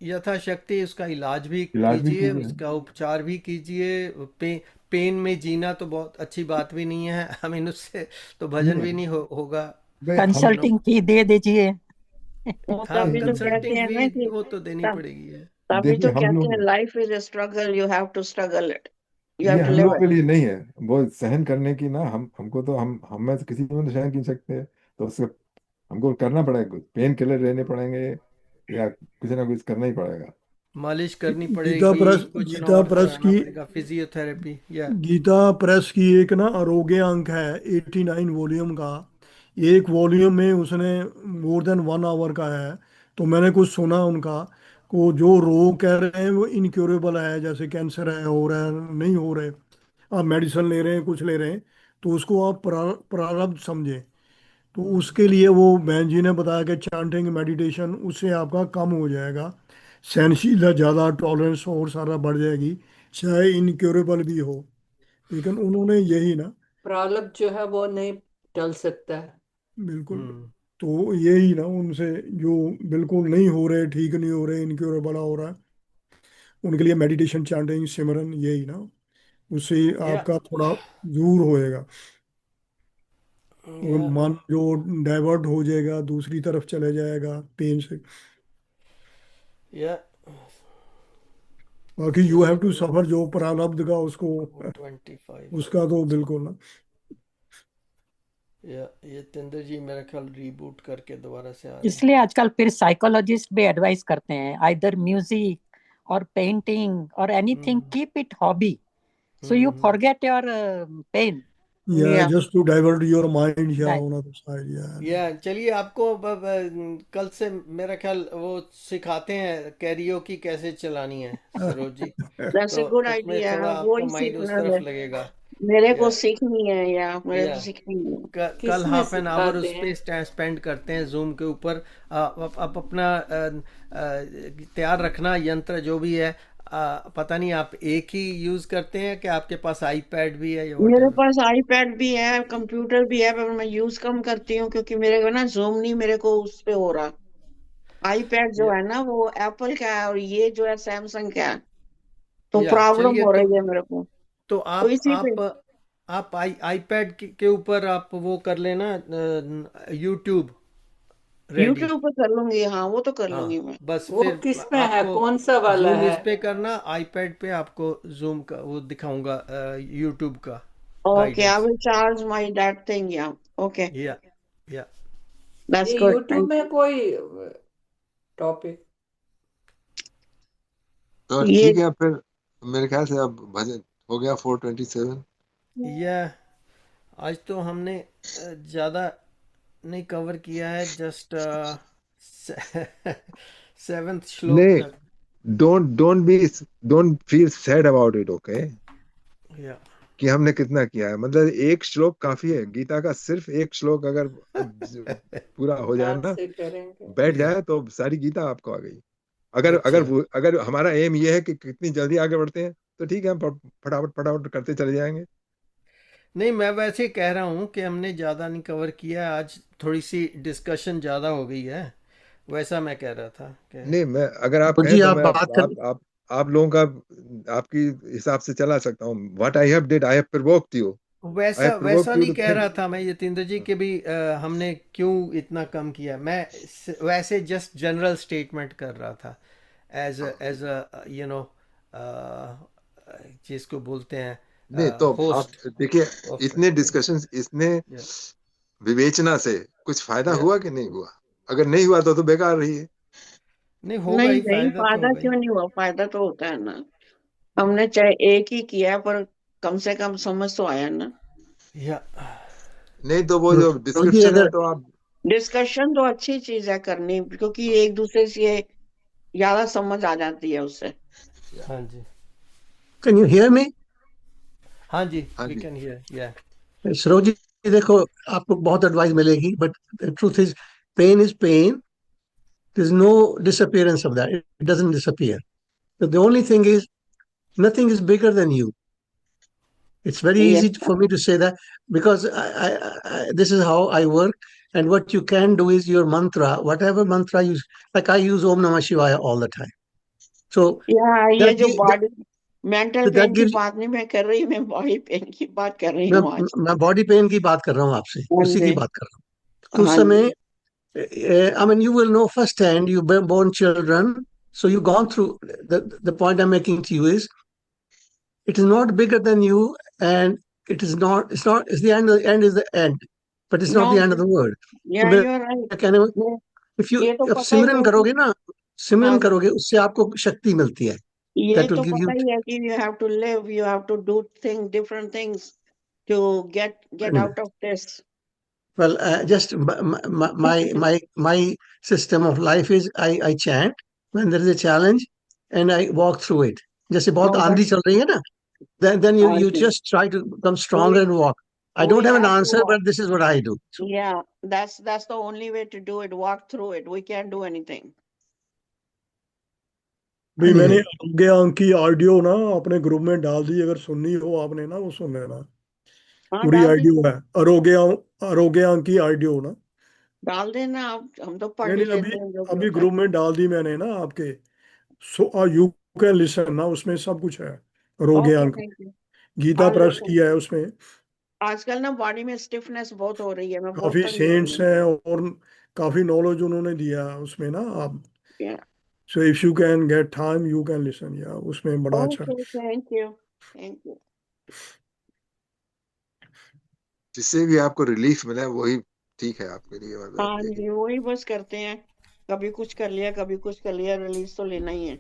यथाशक्ति उसका इलाज भी इलाज भी कीजिए, कीजिए। उसका उपचार भी कीजिए। पेन में जीना तो बहुत अच्छी बात भी नहीं है। आई मीन, उससे तो भजन नहीं भी नहीं होगा। भाई हम कंसल्टिंग फी दे दीजिए। वो हाँ, तभी तो कहते कंसल्टिंग हैं फी ना कि वो तो देनी तब पड़ेगी है। तभी देखिए तो हम कहते हैं लोग, life is a struggle, you have to struggle it, you have ये टू हम लिव लोग इट। के लिए नहीं है वो सहन करने की ना। हमको तो हम में से किसी में तो सहन नहीं सकते, तो उससे हमको करना पड़ेगा, पेन किलर लेने पड़ेंगे या कुछ ना कुछ करना ही पड़ेगा। मालिश करनी गीता पड़ेगी, प्रेस कुछ ना गीता और प्रेस कराना की पड़ेगा, फिजियोथेरेपी या। गीता प्रेस की एक ना आरोग्य अंक है 89 वॉल्यूम का। एक वॉल्यूम में उसने मोर देन 1 आवर का है। तो मैंने कुछ सुना उनका को जो रोग कह रहे हैं वो इनक्योरेबल है, जैसे कैंसर है, हो रहा है, नहीं हो रहे, आप मेडिसिन ले रहे हैं, कुछ ले रहे हैं, तो उसको आप प्रारब्ध समझें। तो उसके लिए वो बहन जी ने बताया कि चैंटिंग मेडिटेशन उससे आपका कम हो जाएगा, सहनशीलता ज़्यादा, टॉलरेंस और सारा बढ़ जाएगी, चाहे इनक्योरेबल भी हो। लेकिन उन्होंने यही ना, प्रॉब्लम जो है वो नहीं टल सकता है। बिल्कुल, हम्म। तो यही ना उनसे, जो बिल्कुल नहीं हो रहे, ठीक नहीं हो रहे, इनक्योरेबल हो रहा है, उनके लिए मेडिटेशन, चैंटिंग, सिमरन, यही ना, उससे या आपका थोड़ा दूर होएगा, और या मन जो डाइवर्ट हो जाएगा, दूसरी तरफ चले जाएगा पेन से। या बाकी यू हैव चलिए, टू सफर, जो प्रारब्ध का उसको, 25। उसका तो बिल्कुल ना। या ये तिंदर जी मेरा ख्याल रीबूट करके दोबारा से आ रहे हैं। इसलिए आजकल फिर साइकोलॉजिस्ट भी एडवाइस करते हैं, आइदर म्यूजिक और पेंटिंग और anything, hmm keep it hobby, so hmm you hmm. Forget your pain. Yeah yeah just to divert your mind yeah on other side, yeah yeah चलिए, आपको कल से मेरा ख्याल वो सिखाते हैं कैरियोकी कैसे चलानी है, सरोज जी। दैट्स तो ए गुड उसमें आइडिया, थोड़ा वो आपका ही माइंड उस सीखना है। तरफ लगेगा। मेरे को या सीखनी है, या मेरे या को सीखनी है। कल किस में हाफ एन आवर सिखाते उस हैं? पे स्पेंड करते हैं जूम के ऊपर। आप अपना तैयार रखना यंत्र जो भी है। पता नहीं आप एक ही यूज करते हैं कि आपके पास आईपैड भी है या वट मेरे एवर। पास आईपैड भी है, कंप्यूटर भी है, पर मैं यूज कम करती हूँ क्योंकि मेरे को ना जूम नहीं मेरे को उस पे हो रहा। आईपैड जो है ना वो एप्पल का है, और ये जो है सैमसंग का है, तो या प्रॉब्लम चलिए, हो रही है मेरे को। तो तो इसी पे आप आईपैड के ऊपर आप वो कर लेना, यूट्यूब रेडी। यूट्यूब पे कर लूंगी, हाँ वो तो कर हाँ, लूंगी मैं। बस वो फिर किस में है, आपको कौन सा वाला जूम है? इस पे करना, आईपैड पे आपको जूम का वो दिखाऊंगा, यूट्यूब का okay, I guidance. Will charge my that thing, या ओके, या दैट्स ये गुड, यूट्यूब थैंक में कोई टॉपिक? तो ये। ठीक है फिर, मेरे ख्याल से अब भजन हो गया 427। या आज तो हमने ज़्यादा नहीं कवर किया है, जस्ट सेवेंथ श्लोक नहीं, तक। Don't feel sad about it, okay, या कि हमने कितना किया है। मतलब एक श्लोक काफी है गीता का, सिर्फ एक श्लोक अगर पूरा हो जाए ध्यान ना, से करेंगे। बैठ या जाए, तो सारी गीता आपको आ गई। अगर अगर अच्छा, अगर हमारा एम ये है कि कितनी जल्दी आगे बढ़ते हैं, तो ठीक है, हम फटाफट फटाफट करते चले जाएंगे। नहीं, मैं वैसे ही कह रहा हूँ कि हमने ज़्यादा नहीं कवर किया है, आज थोड़ी सी डिस्कशन ज़्यादा हो गई है, वैसा मैं कह रहा था कि नहीं, मैं अगर आप तो कहें जी तो आप मैं बात कर, आप लोगों का आपकी हिसाब से चला सकता हूँ। What I have did, I have provoked you, I have वैसा वैसा प्रोवोक्ड यू नहीं टू कह थिंक। रहा था मैं यतीन्द्र जी के भी, हमने क्यों इतना कम किया, मैं वैसे जस्ट जनरल स्टेटमेंट कर रहा था, एज अ जिसको बोलते नहीं तो हैं आप होस्ट देखिए, ऑफ इतने डिस्कशंस, इतने या विवेचना से कुछ फायदा या हुआ कि नहीं हुआ? अगर नहीं हुआ तो बेकार रही है। नहीं, होगा नहीं ही, नहीं, फायदा तो फायदा होगा ही। क्यों नहीं हुआ, फायदा तो होता है ना। हमने चाहे एक ही किया है, पर कम से कम समझ तो आया ना। या नहीं तो वो जो तो जी डिस्क्रिप्शन है अगर, तो आप, डिस्कशन तो अच्छी चीज है करनी, क्योंकि एक दूसरे से ज्यादा समझ आ जाती है उससे। हाँ जी, कैन यू हियर मी? हाँ जी, हाँ वी जी। कैन हियर या। सरोज जी, देखो, आपको बहुत एडवाइस मिलेगी, but the truth is pain, there's no disappearance of that, it doesn't disappear. So the only thing is Nothing is bigger than you. It's very Yes, easy for me to say that because this is how I work. And what you can do is your mantra, whatever mantra you like. I use Om Namah Shivaya all the time. So या ये that जो gi- body mental that pain की gives. बात नहीं मैं कर रही, मैं बॉडी पेन की बात कर रही मैं हूँ आज। मैं बॉडी पेन की बात कर रहा हूँ आपसे, हाँ उसी की जी, बात कर रहा हूँ। उस हाँ समय जी, I mean, you will know firsthand. You born children, so you've gone through. The point I'm making to you is, it is not bigger than you, and it is not. It's not. It's the end. The end is the end, but it's not no, the end of the world. तो या मेरा you are right. कहने में, if you ये तो if पता ही सिमरन है कि करोगे ना, सिमरन हाँ जी, करोगे, उससे आपको शक्ति मिलती है. ये That will तो give पता you. ही है कि you have to live, you have to do thing different things to get out of this. Well, just my system of life is I chant when there is a challenge, and I walk through it. जैसे बहुत no आंधी that, चल रही है ना, then you हाँ you जी, just try to become we stronger and walk. I we don't have an have to answer, walk, but this is what I do. Yeah that's the only way to do it, walk through it, we can do anything. भी मैंने Anyway, आगे अंक की audio ना अपने group में डाल दी, अगर सुननी हो आपने ना वो सुन लेना। हाँ पूरी डाल ऑडियो दीजिए, है, आरोग्य अंक की ऑडियो ना। डाल देना आप, हम तो पढ़ नहीं ही नहीं, अभी लेते हैं जो भी अभी होता है। ग्रुप में डाल दी मैंने ना आपके। सो यू कैन लिसन ना, उसमें सब कुछ है। आरोग्य ओके, अंक थैंक यू। गीता हाँ प्रेस लिसन, किया है उसमें। आजकल ना बॉडी में स्टिफनेस बहुत हो रही है, मैं बहुत काफी तंग हो रही सेंट्स हूँ। हैं और काफी नॉलेज उन्होंने दिया है उसमें ना आप। Yeah. So if you can get time you can listen, या उसमें बड़ा अच्छा है। Okay, thank you. Thank you. जिससे भी आपको रिलीफ मिले वही ठीक है आपके लिए, मतलब हाँ यही। जी, वही बस करते हैं, कभी कुछ कर लिया, कभी कुछ कर लिया, रिलीज तो लेना ही है।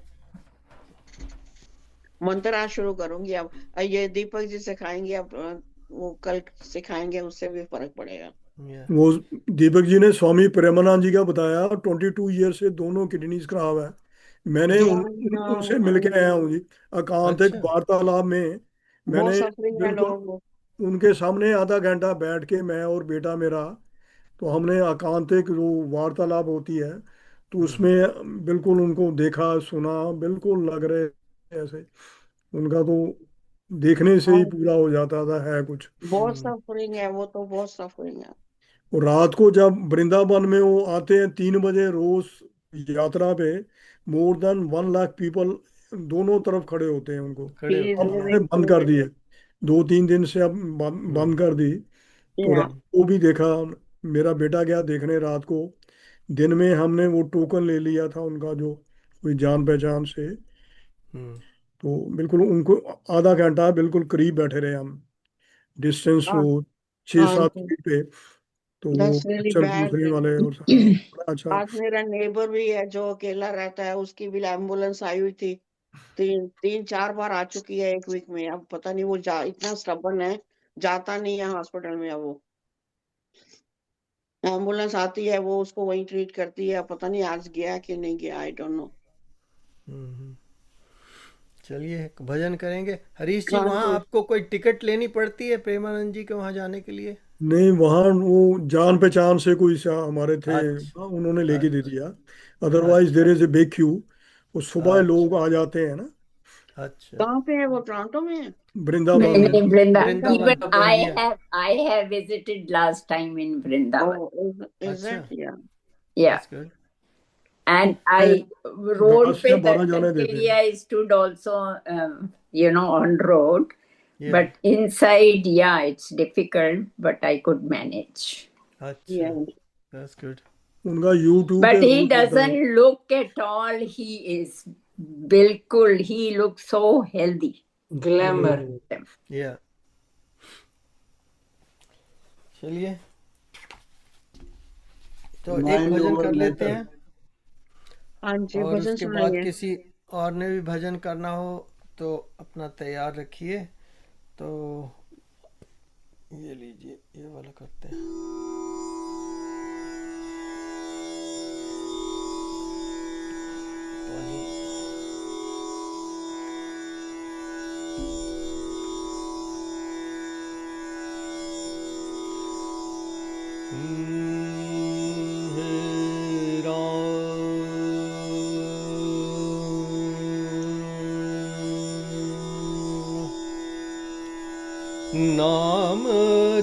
मंत्र आज शुरू करूंगी अब, ये दीपक जी सिखाएंगे अब, वो कल सिखाएंगे, उससे भी फर्क पड़ेगा। Yeah. वो दीपक जी ने स्वामी प्रेमानंद जी का बताया, 22 ईयर से दोनों किडनीज खराब है। मैंने जी उनसे हाँ मिल के आया जी, हूँ जी। एकांतिक अच्छा। वार्तालाप में बहुत मैंने सफरिंग है बिल्कुल लोग। उनके सामने आधा घंटा बैठ के, मैं और बेटा मेरा, तो हमने एकांतिक जो वार्तालाप होती है, तो उसमें बिल्कुल उनको देखा सुना, बिल्कुल लग रहे ऐसे। उनका तो देखने से हाँ ही जी, पूरा हो जाता था है कुछ। बहुत सफरिंग है, वो तो बहुत सफरिंग है। और रात को जब वृंदावन में वो आते हैं 3 बजे रोज यात्रा पे, मोर देन 1 लाख पीपल दोनों तरफ खड़े होते हैं उनको। खड़े ही इज होते अब हैं, हमने yeah. लिविंग बंद थ्रू कर इट। दिए, 2-3 दिन से अब बंद कर दी। तो या रात को भी देखा, मेरा बेटा गया देखने रात को। दिन में हमने वो टोकन ले लिया था उनका, जो कोई जान पहचान से। हम्म। तो बिल्कुल उनको आधा घंटा बिल्कुल करीब बैठे रहे हम, डिस्टेंस वो छः हाँ सात जी, फीट पे। तो वो दैट्स रियली क्वेश्चन बैड पूछने थिंग। वाले और हाँ, बड़ा अच्छा। आज मेरा नेबर भी है जो अकेला रहता है, उसकी भी एम्बुलेंस आई हुई थी, तीन तीन चार बार आ चुकी है एक वीक में। अब पता नहीं वो इतना स्टबर्न है, जाता नहीं है हॉस्पिटल में। अब वो एम्बुलेंस आती है, वो उसको वहीं ट्रीट करती है। अब पता नहीं आज गया कि नहीं गया, आई डोंट नो। हम्म। चलिए भजन करेंगे। हरीश जी, हाँ वहाँ जी, आपको कोई टिकट लेनी पड़ती है प्रेमानंद जी के वहाँ जाने के लिए? नहीं, वहाँ वो जान पहचान से कोई सा हमारे थे, अच्छा। उन्होंने लेके दे अच्छा। दिया। अदरवाइज देर अच्छा। Is a big Q. वो सुबह अच्छा। लोग आ जाते हैं ना अच्छा। कहाँ पे है वो, टोरंटो में है? नहीं वृंदावन में। नहीं, In Vrindavan, वृंदावन even तो I बल्दिया। have I have visited last time in Vrindavan. Oh, is अच्छा, it? Yeah. Yeah, that's good. and मैं I road 10 पे या 12 darshan जाने के देते लिए हैं। I stood also, on road. या। But inside, yeah, it's difficult, but I could manage. अच्छा, Yeah. That's good. उनका यूट्यूब But पे he रोज आता है। doesn't look at all. He is bilkul. He looks so healthy. Glamour. या। चलिए, तो एक mind भजन over कर लेते matter. हैं, हाँ जी, और भजन उसके बाद सुनाइए। किसी और ने भी भजन करना हो तो अपना तैयार रखिए। तो ये लीजिए, ये वाला करते हैं। हे राम नाम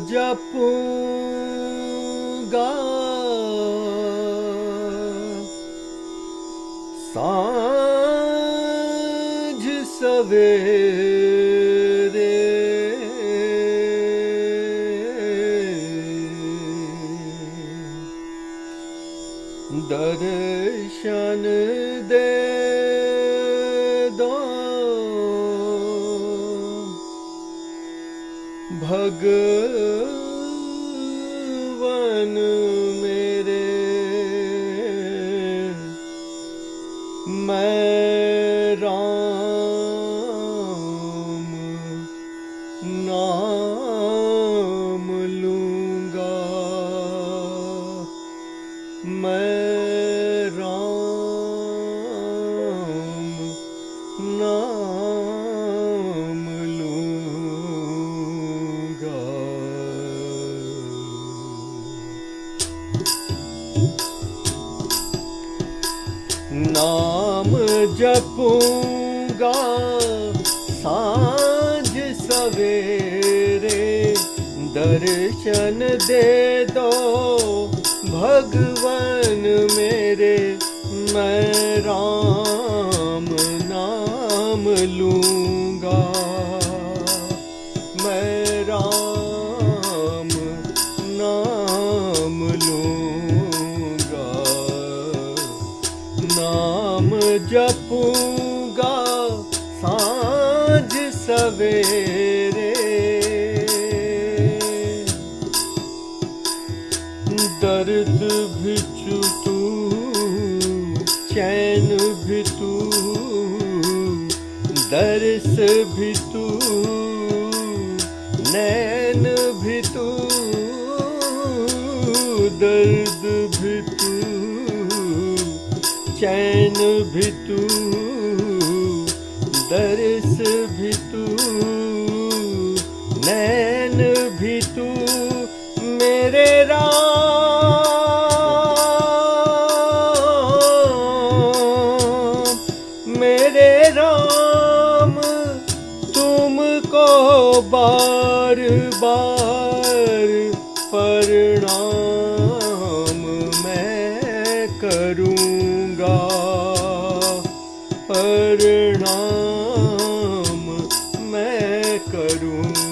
जपूंगा सांझ सवेरे, दर्शन दे दो भगवन मेरे, मैं राम नाम लूंगा, मैं राम नाम लूंगा। नाम जपूंगा सांझ सवेरे, दर्शन दे दो भगवन मेरे, मैं राम नाम लूंगा, मैं राम नाम लूंगा। नाम जपूंगा सांझ सवेरे, दर्द भी तू, चैन भी तू, दर्स भी तू, नैन भी तू, दर्द भी तू, चैन भी तू, दर्स भी तू, नैन भी तू, मेरे राम, मेरे राम, तुमको बार बार प्रणाम मैं करूँगा, प्रणाम मैं करूँगा।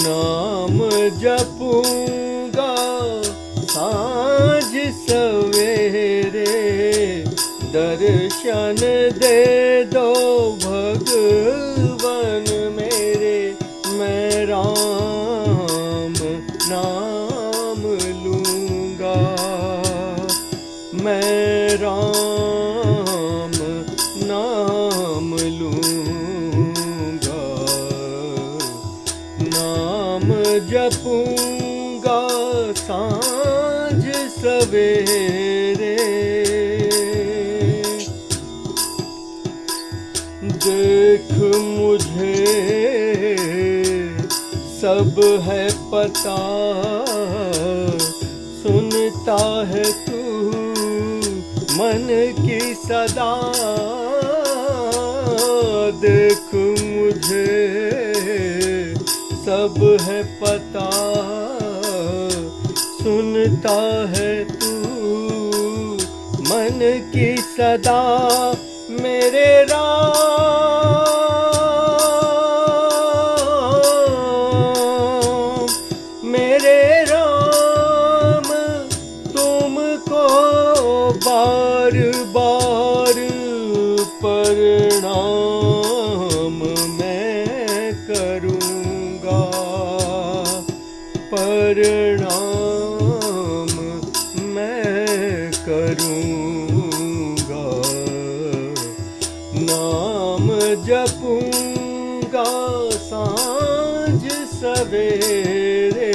नाम जपूंगा सांझ सवेरे, दर्शन दे दो भगवन मेरे, मैं राम नाम लूंगा, मैं राम नाम लूंगा। नाम जपूंगा सांझ सवेरे, देख मुझे सब है पता, सुनता है तू मन की सदा, देख मुझे सब है पता, सुनता है तू मन की सदा, मेरे राम, मेरे राम, तुमको बार बार प्रणाम मैं करूँगा, प्रणाम मैं करूँगा। नाम जपूंगा सांझ सवेरे,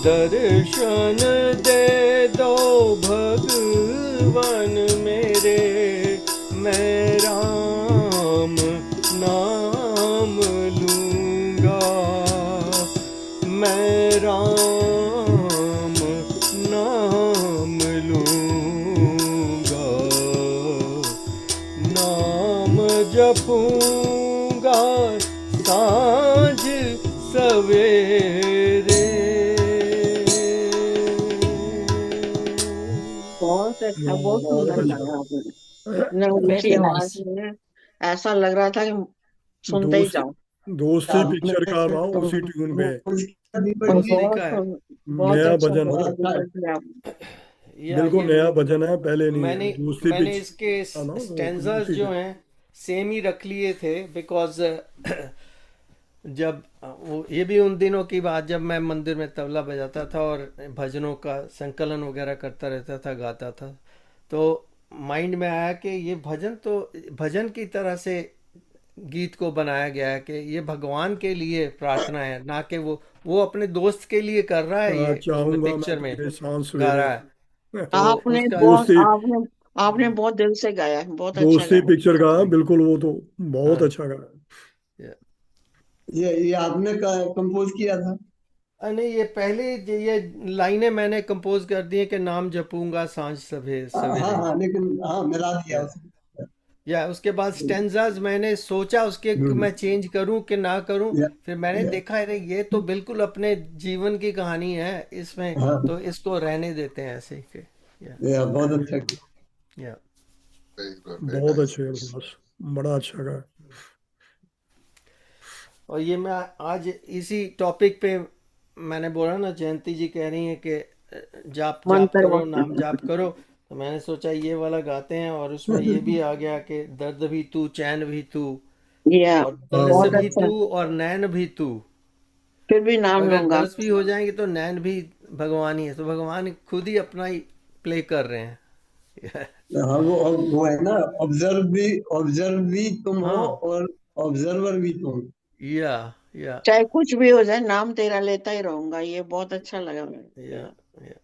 दर्शन दे दो भगवन मेरे, मैं राम नाम लूंगा, मैं राम नाम लूंगा। नाम जपूंगा पुकार सांझ सवेरे। बहुत अच्छा, बहुत सुंदर गाया आपने ना, ऊंची वेरी आवाज नाइस। में ऐसा लग रहा था कि सुनते ही दोस्ती जाओ। दोस्ती पिक्चर का था उसी ट्यून पे और दोस्ती का है। बहुत नया अच्छा भजन, बहुत किया आपने। या बिल्कुल ये नया भजन है, पहले नहीं है। मैंने दोस्ती मैंने पिक्चर इसके था ना, वो स्टेंजास उसी जो पे। हैं सेम ही रख लिए थे, बिकॉज जब वो ये भी उन दिनों की बात जब मैं मंदिर में तबला बजाता था और भजनों का संकलन वगैरह करता रहता था, गाता था, तो माइंड में आया कि ये भजन तो भजन की तरह से गीत को बनाया गया है कि ये भगवान के लिए प्रार्थना है, ना कि वो अपने दोस्त के लिए कर रहा है, ये उसमें चाहूंगा मैं पिक्चर में तेरे सांझ गा सवेरे। रहा है। तो आपने उसका बहुत दोस्ती आपने आपने बहुत दिल से गाया है, बहुत अच्छा दोस्ती गाया। पिक्चर का बिल्कुल, वो तो बहुत हाँ, अच्छा गाया। ये ये आपने कंपोज किया था? नहीं, ये पहले ये लाइनें मैंने कंपोज कर दी हैं कि नाम जपूंगा सांझ हाँ हाँ सवेरे। हाँ, लेकिन हाँ मिला दिया या उसमें। या उसके बाद स्टेंजाज मैंने सोचा उसके कि हम्म, मैं चेंज करूं कि ना करूं, या, फिर मैंने या, देखा अरे ये तो बिल्कुल अपने जीवन की कहानी है इसमें, हाँ तो इसको रहने देते हैं ऐसे ही के। या या, बहुत अच्छा किया। या वेरी गुड, वेरी बहुत नाइस। अच्छे अल्फाज, बड़ा अच्छा गाया। और ये मैं आज इसी टॉपिक पे मैंने बोला ना, जयंती जी कह रही हैं कि जाप जाप मंत्र करो, नाम वक्त। जाप करो, तो मैंने सोचा ये वाला गाते हैं, और उसमें ये भी आ गया कि दर्द भी तू चैन भी तू, या और हाँ दरस बहुत हाँ भी अच्छा। तू और नैन भी तू। फिर भी नाम अगर लूंगा। दरस भी हो जाएंगे तो नैन भी भगवान ही है, तो भगवान खुद ही अपना ही प्ले कर रहे हैं। हाँ वो है ना, ऑब्जर्व भी तुम हो हाँ, और ऑब्जर्वर भी तुम। या या चाहे कुछ भी हो जाए, नाम तेरा लेता ही रहूंगा, ये बहुत अच्छा लगा मुझे। या या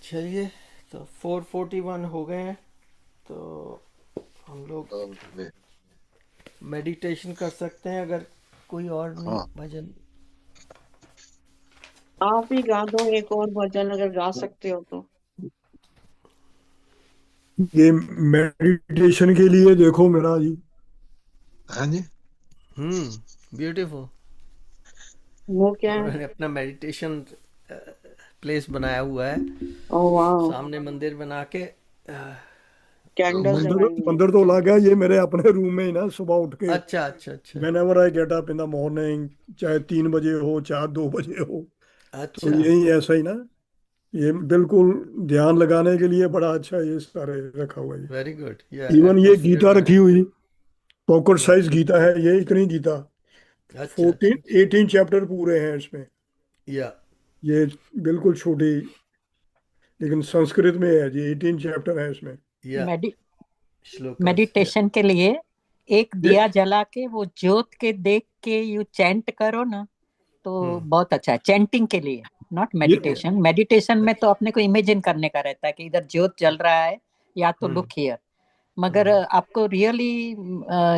चलिए, तो 441 हो गए हैं, तो हम लोग तो वे- मेडिटेशन कर सकते हैं अगर कोई और नहीं हाँ, भजन। आप ही गा दो एक और भजन, अगर गा सकते हो तो। ये मेडिटेशन के लिए देखो मेरा जी, हाँ जी। ब्यूटीफुल। वो क्या है? उन्होंने अपना मेडिटेशन प्लेस बनाया हुआ है, ओ वाह, सामने मंदिर बना के। तो कैंडल मंदिर जलाई है। मंदिर तो लगा है, ये मेरे अपने रूम में ही ना, सुबह उठ के अच्छा अच्छा अच्छा when ever I get up in the morning, चाहे 3 बजे हो चाहे 2 बजे हो, तो अच्छा। यही ऐसा ही ना, ये बिल्कुल ध्यान लगाने के लिए बड़ा अच्छा ये सारे रखा हुआ है। वेरी गुड, या इवन ये एटमॉस्फेयर गीता जो है। रखी हुई, पॉकेट या साइज गीता है ये, इतनी गीता, अच्छा अच्छा 14 अच्छा। 18 चैप्टर पूरे हैं इसमें। या ये बिल्कुल छोटी, लेकिन संस्कृत में है जी, 18 चैप्टर है इसमें। या मेडि श्लोकास, या मेडिटेशन के लिए एक ये दिया जला के वो ज्योत के देख के यू चैंट करो ना, तो बहुत अच्छा है चैंटिंग के लिए, नॉट ये मेडिटेशन। मेडिटेशन में तो अपने को इमेजिन करने का रहता है कि इधर ज्योत जल रहा है या तो लुक हियर, मगर आपको रियली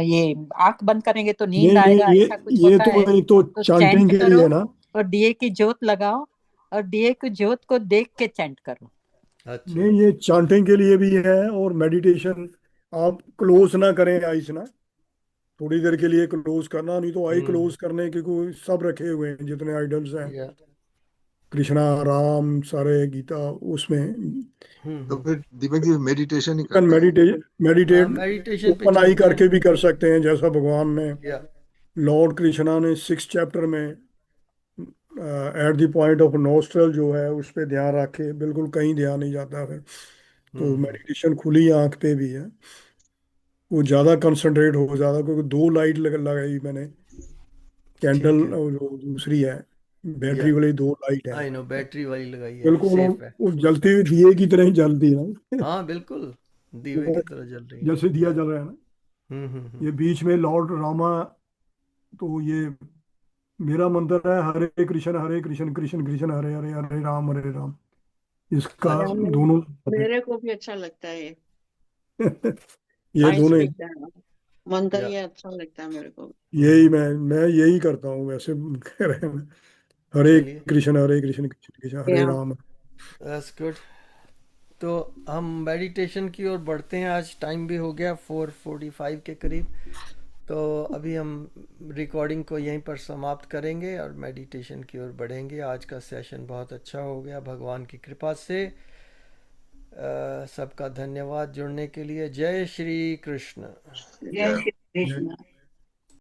ये आंख बंद करेंगे तो नींद नहीं नहीं, आएगा, ये ऐसा कुछ ये होता तो है। नहीं, तो तो चांटिंग चैंट के करो लिए ना। और दिए की ज्योत लगाओ और दिए की ज्योत को देख के चैंट करो। अच्छा। नहीं, ये चांटिंग के लिए भी है, और मेडिटेशन आप क्लोज ना करें आइस ना, थोड़ी देर के लिए क्लोज करना, नहीं तो आई हम्म। क्लोज करने के कोई सब रखे हुए हैं जितने आइडल्स हैं, या कृष्णा राम सारे गीता उसमें। तो हम्म। फिर Deepak ji meditation he can करते हैं। मेडिटेट हाँ, मेडिटेट मेडिटेशन पे ओपन आई चलते हैं। करके भी कर सकते हैं, जैसा भगवान ने, या लॉर्ड कृष्णा ने 6 चैप्टर में at the point of nostril जो है उस पे ध्यान रखे, बिल्कुल कहीं ध्यान नहीं जाता है, तो हम्म। मेडिटेशन खुली आंख पे भी है, वो ज्यादा कंसंट्रेट हो जाता, क्योंकि 2 लाइट लगाई मैंने, कैंडल ठीक है। जो दूसरी है, या बैटरी वाली 2 लाइट है, आई नो, बैटरी वाली लगाई है, बिल्कुल सेफ है। वो जलती हुई दिए की तरह ही जलती है। हाँ बिल्कुल, दीवे की वो तरह जल रही है। जैसे दिया या जल रहा है ना, हम्म। ये बीच में लॉर्ड रामा, तो ये मेरा मंत्र है, हरे कृष्ण कृष्ण कृष्ण हरे हरे, हरे राम, इसका या अच्छा। दोनों मेरे को भी अच्छा लगता है ये, ये नाइस दोनों, लगता है मंत्र, या ये अच्छा लगता है मेरे को। यही मैं यही करता हूँ वैसे, कह रहे हैं चलिए, हरे कृष्ण कृष्ण कृष्ण हरे या राम। That's good. तो हम मेडिटेशन की ओर बढ़ते हैं, आज टाइम भी हो गया 4:45 के करीब। तो अभी हम रिकॉर्डिंग को यहीं पर समाप्त करेंगे और मेडिटेशन की ओर बढ़ेंगे। आज का सेशन बहुत अच्छा हो गया भगवान की कृपा से। सबका धन्यवाद जुड़ने के लिए। जय श्री कृष्ण। जय श्री कृष्ण।